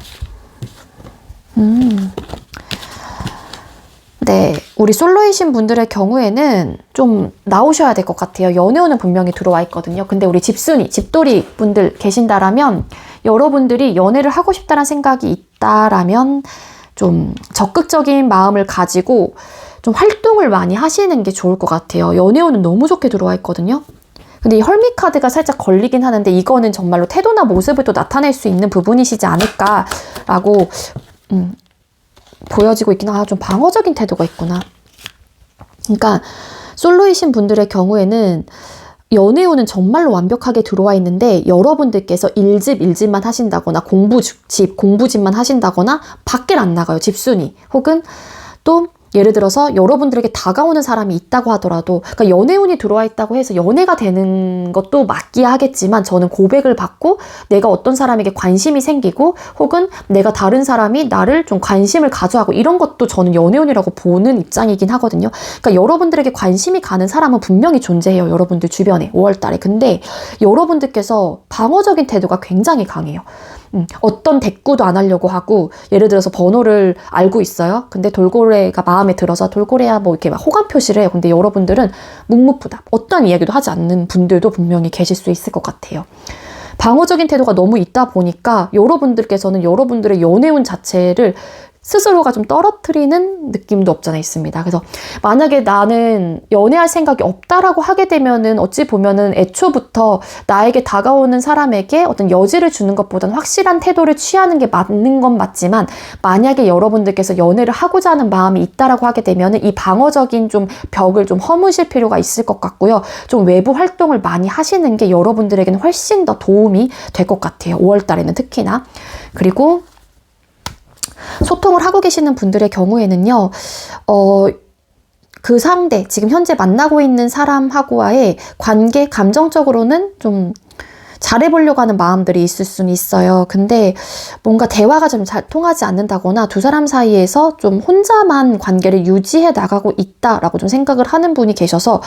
네, 우리 솔로이신 분들의 경우에는 좀 나오셔야 될 것 같아요. 연애운은 분명히 들어와 있거든요. 근데 우리 집돌이 분들 계신다라면 여러분들이 연애를 하고 싶다는 생각이 있다라면 좀 적극적인 마음을 가지고 좀 활동을 많이 하시는 게 좋을 것 같아요. 연애운은 너무 좋게 들어와 있거든요. 근데 이 헐밋 카드가 살짝 걸리긴 하는데 이거는 정말로 태도나 모습을 또 나타낼 수 있는 부분이시지 않을까라고 보여지고 있긴 좀 방어적인 태도가 있구나. 그러니까 솔로이신 분들의 경우에는 연애운은 정말로 완벽하게 들어와 있는데 여러분들께서 일집만 하신다거나 공부집만 하신다거나 밖을 안 나가요. 집순이. 혹은 또 예를 들어서 여러분들에게 다가오는 사람이 있다고 하더라도, 그러니까 연애운이 들어와 있다고 해서 연애가 되는 것도 맞기야 하겠지만, 저는 고백을 받고 내가 어떤 사람에게 관심이 생기고 혹은 내가 다른 사람이 나를 좀 관심을 가져하고 이런 것도 저는 연애운이라고 보는 입장이긴 하거든요. 그러니까 여러분들에게 관심이 가는 사람은 분명히 존재해요. 여러분들 주변에 5월달에. 근데 여러분들께서 방어적인 태도가 굉장히 강해요. 어떤 대꾸도 안 하려고 하고, 예를 들어서 번호를 알고 있어요. 근데 돌고래가 마음에 들어서 돌고래야 뭐 이렇게 막 호감 표시를 해요. 근데 여러분들은 묵묵부답, 어떤 이야기도 하지 않는 분들도 분명히 계실 수 있을 것 같아요. 방어적인 태도가 너무 있다 보니까 여러분들께서는 여러분들의 연애운 자체를 스스로가 좀 떨어뜨리는 느낌도 없잖아 있습니다. 그래서 만약에 나는 연애할 생각이 없다라고 하게 되면은 어찌 보면은 애초부터 나에게 다가오는 사람에게 어떤 여지를 주는 것보다는 확실한 태도를 취하는 게 맞는 건 맞지만, 만약에 여러분들께서 연애를 하고자 하는 마음이 있다라고 하게 되면은 이 방어적인 좀 벽을 좀 허무실 필요가 있을 것 같고요. 좀 외부 활동을 많이 하시는 게 여러분들에게는 훨씬 더 도움이 될 것 같아요. 5월 달에는 특히나. 그리고 소통을 하고 계시는 분들의 경우에는요, 그 상대, 지금 현재 만나고 있는 사람하고와의 관계, 감정적으로는 좀 잘해보려고 하는 마음들이 있을 수는 있어요. 근데 뭔가 대화가 좀 잘 통하지 않는다거나 두 사람 사이에서 좀 혼자만 관계를 유지해 나가고 있다라고 좀 생각을 하는 분이 계셔서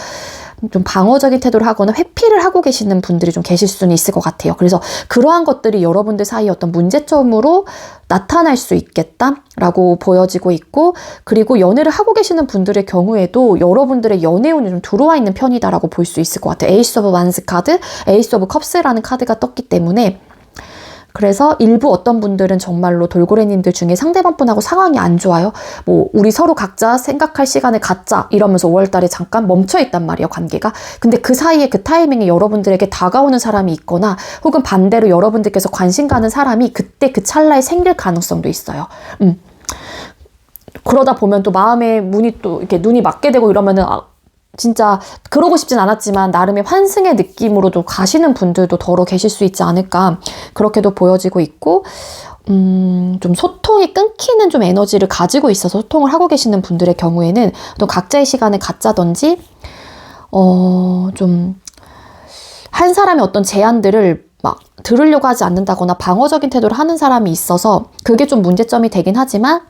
좀 방어적인 태도를 하거나 회피를 하고 계시는 분들이 좀 계실 수는 있을 것 같아요. 그래서 그러한 것들이 여러분들 사이에 어떤 문제점으로 나타날 수 있겠다라고 보여지고 있고, 그리고 연애를 하고 계시는 분들의 경우에도 여러분들의 연애운이 좀 들어와 있는 편이다라고 볼 수 있을 것 같아요. 에이스 오브 완스 카드, 에이스 오브 컵스라는 카드가 떴기 때문에, 그래서 일부 어떤 분들은 정말로 돌고래님들 중에 상대방분하고 상황이 안 좋아요. 뭐 우리 서로 각자 생각할 시간을 갖자 이러면서 5월달에 잠깐 멈춰있단 말이에요, 관계가. 근데 그 사이에 그 타이밍에 여러분들에게 다가오는 사람이 있거나 혹은 반대로 여러분들께서 관심 가는 사람이 그때 그 찰나에 생길 가능성도 있어요. 그러다 보면 또 마음의 문이 또 이렇게 눈이 맞게 되고 이러면은 진짜 그러고 싶진 않았지만 나름의 환승의 느낌으로도 가시는 분들도 더러 계실 수 있지 않을까, 그렇게도 보여지고 있고, 좀 소통이 끊기는 좀 에너지를 가지고 있어서 소통을 하고 계시는 분들의 경우에는 또 각자의 시간을 갖자든지 좀 한 사람의 어떤 제안들을 막 들으려고 하지 않는다거나 방어적인 태도를 하는 사람이 있어서 그게 좀 문제점이 되긴 하지만,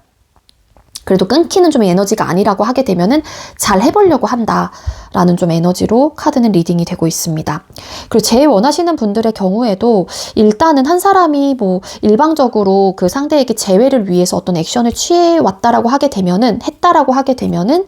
그래도 끊기는 좀 에너지가 아니라고 하게 되면은 잘 해보려고 한다라는 좀 에너지로 카드는 리딩이 되고 있습니다. 그리고 제일 원하시는 분들의 경우에도 일단은 한 사람이 뭐 일방적으로 그 상대에게 재회를 위해서 어떤 액션을 취해왔다라고 하게 되면은, 했다라고 하게 되면은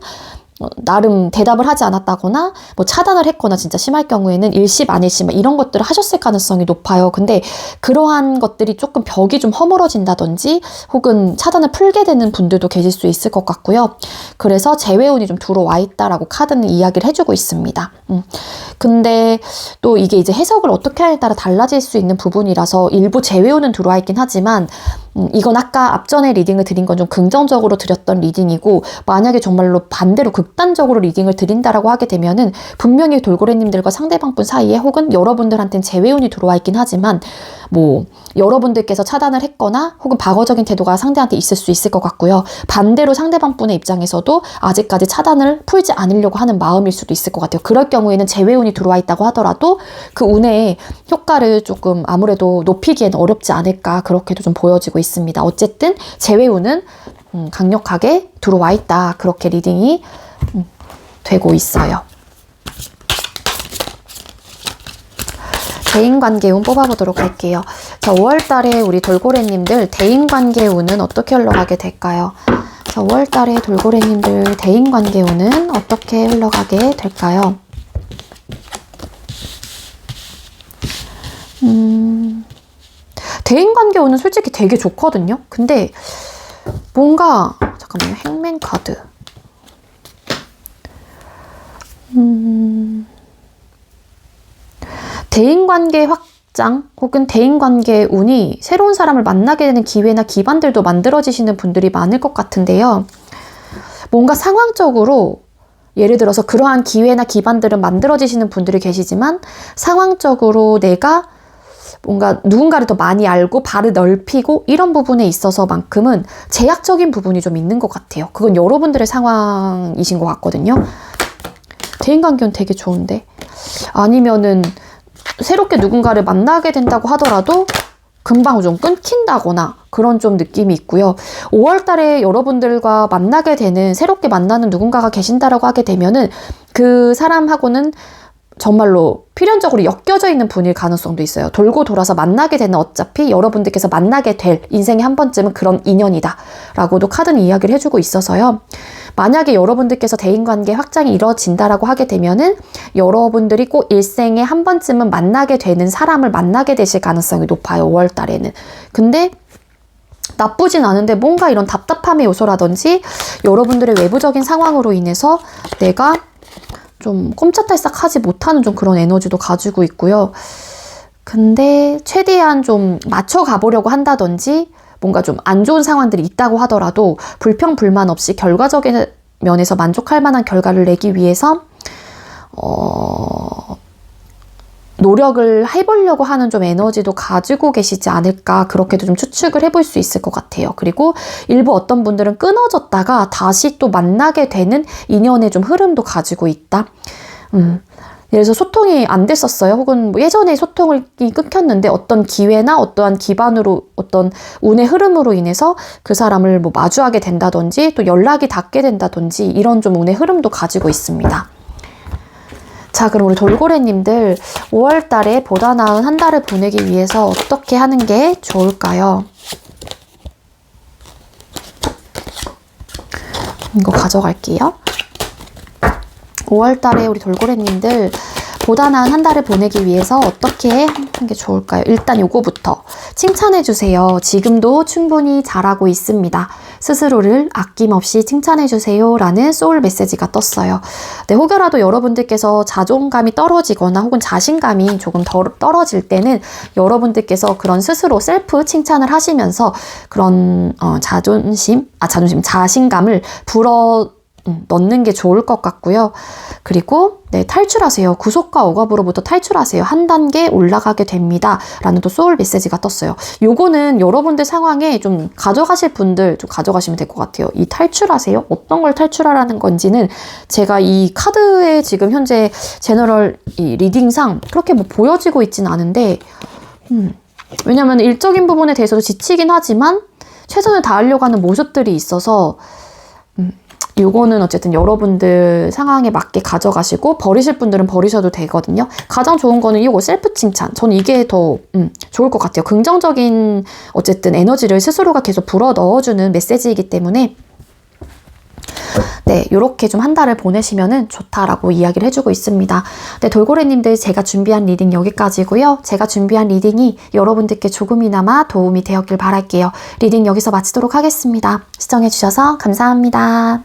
나름 대답을 하지 않았다거나 뭐 차단을 했거나 진짜 심할 경우에는 일십 안일십 이런 것들을 하셨을 가능성이 높아요. 근데 그러한 것들이 조금 벽이 좀 허물어진다든지 혹은 차단을 풀게 되는 분들도 계실 수 있을 것 같고요. 그래서 재회운이 좀 들어와 있다라고 카드는 이야기를 해주고 있습니다. 근데 또 이게 이제 해석을 어떻게 하냐에 따라 달라질 수 있는 부분이라서 일부 재회운은 들어와 있긴 하지만, 이건 아까 앞전에 리딩을 드린 건 좀 긍정적으로 드렸던 리딩이고, 만약에 정말로 반대로 극단적으로 리딩을 드린다라고 하게 되면은 분명히 돌고래님들과 상대방분 사이에 혹은 여러분들한테는 재회운이 들어와 있긴 하지만, 뭐 여러분들께서 차단을 했거나 혹은 방어적인 태도가 상대한테 있을 수 있을 것 같고요. 반대로 상대방분의 입장에서도 아직까지 차단을 풀지 않으려고 하는 마음일 수도 있을 것 같아요. 그럴 경우에는 재회운이 들어와 있다고 하더라도 그 운의 효과를 조금 아무래도 높이기에는 어렵지 않을까, 그렇게도 좀 보여지고 있습니다. 어쨌든 재회운은 강력하게 들어와 있다, 그렇게 리딩이 되고 있어요. 대인관계운 뽑아보도록 할게요. 자, 5월달에 우리 돌고래님들 대인관계운은 어떻게 흘러가게 될까요? 자, 5월달에 돌고래님들 대인관계운은 어떻게 흘러가게 될까요? 대인관계운은 솔직히 되게 좋거든요. 근데 뭔가 잠깐만요. 행맨 카드. 대인관계 확장 혹은 대인관계 운이 새로운 사람을 만나게 되는 기회나 기반들도 만들어지시는 분들이 많을 것 같은데요. 뭔가 상황적으로 예를 들어서 그러한 기회나 기반들은 만들어지시는 분들이 계시지만 상황적으로 내가 뭔가 누군가를 더 많이 알고 발을 넓히고 이런 부분에 있어서만큼은 제약적인 부분이 좀 있는 것 같아요. 그건 여러분들의 상황이신 것 같거든요. 대인관계는 되게 좋은데, 아니면은 새롭게 누군가를 만나게 된다고 하더라도 금방 좀 끊긴다거나 그런 좀 느낌이 있고요. 5월 달에 여러분들과 만나게 되는, 새롭게 만나는 누군가가 계신다라고 하게 되면은 그 사람하고는 정말로 필연적으로 엮여져 있는 분일 가능성도 있어요. 돌고 돌아서 만나게 되는, 어차피 여러분들께서 만나게 될 인생에 한 번쯤은 그런 인연이다 라고도 카드는 이야기를 해주고 있어서요. 만약에 여러분들께서 대인관계 확장이 이루어진다라고 하게 되면은 여러분들이 꼭 일생에 한 번쯤은 만나게 되는 사람을 만나게 되실 가능성이 높아요. 5월 달에는. 근데 나쁘진 않은데 뭔가 이런 답답함의 요소라든지 여러분들의 외부적인 상황으로 인해서 내가 좀 꼼짝달싹 하지 못하는 좀 그런 에너지도 가지고 있고요. 근데 최대한 좀 맞춰가 보려고 한다든지 뭔가 좀 안 좋은 상황들이 있다고 하더라도 불평 불만 없이 결과적인 면에서 만족할 만한 결과를 내기 위해서 노력을 해보려고 하는 좀 에너지도 가지고 계시지 않을까, 그렇게도 좀 추측을 해볼 수 있을 것 같아요. 그리고 일부 어떤 분들은 끊어졌다가 다시 또 만나게 되는 인연의 좀 흐름도 가지고 있다. 예를 들어서 소통이 안 됐었어요. 혹은 뭐 예전에 소통이 끊겼는데 어떤 기회나 어떠한 기반으로, 어떤 운의 흐름으로 인해서 그 사람을 뭐 마주하게 된다든지 또 연락이 닿게 된다든지 이런 좀 운의 흐름도 가지고 있습니다. 자, 그럼 우리 돌고래님들 5월 달에 보다 나은 한 달을 보내기 위해서 어떻게 하는 게 좋을까요? 이거 가져갈게요. 5월 달에 우리 돌고래님들 보다 나은 한 달을 보내기 위해서 어떻게 하는 게 좋을까요? 일단 요거부터 칭찬해주세요. 지금도 충분히 잘하고 있습니다. 스스로를 아낌없이 칭찬해주세요 라는 소울 메시지가 떴어요. 네, 혹여라도 여러분들께서 자존감이 떨어지거나 혹은 자신감이 조금 떨어질 때는 여러분들께서 그런 스스로 셀프 칭찬을 하시면서 그런 자신감을 넣는 게 좋을 것 같고요. 그리고 네, 탈출하세요. 구속과 억압으로부터 탈출하세요. 한 단계 올라가게 됩니다. 라는 또 소울 메시지가 떴어요. 요거는 여러분들 상황에 좀 가져가실 분들 좀 가져가시면 될 것 같아요. 이 탈출하세요? 어떤 걸 탈출하라는 건지는 제가 이 카드에 지금 현재 제너럴 이 리딩상 그렇게 뭐 보여지고 있진 않은데 왜냐면 일적인 부분에 대해서도 지치긴 하지만 최선을 다하려고 하는 모습들이 있어서 요거는 어쨌든 여러분들 상황에 맞게 가져가시고 버리실 분들은 버리셔도 되거든요. 가장 좋은 거는 이거 셀프 칭찬. 저는 이게 더 좋을 것 같아요. 긍정적인 어쨌든 에너지를 스스로가 계속 불어 넣어주는 메시지이기 때문에 네, 요렇게 좀 한 달을 보내시면은 좋다라고 이야기를 해주고 있습니다. 네, 돌고래님들 제가 준비한 리딩 여기까지고요. 제가 준비한 리딩이 여러분들께 조금이나마 도움이 되었길 바랄게요. 리딩 여기서 마치도록 하겠습니다. 시청해주셔서 감사합니다.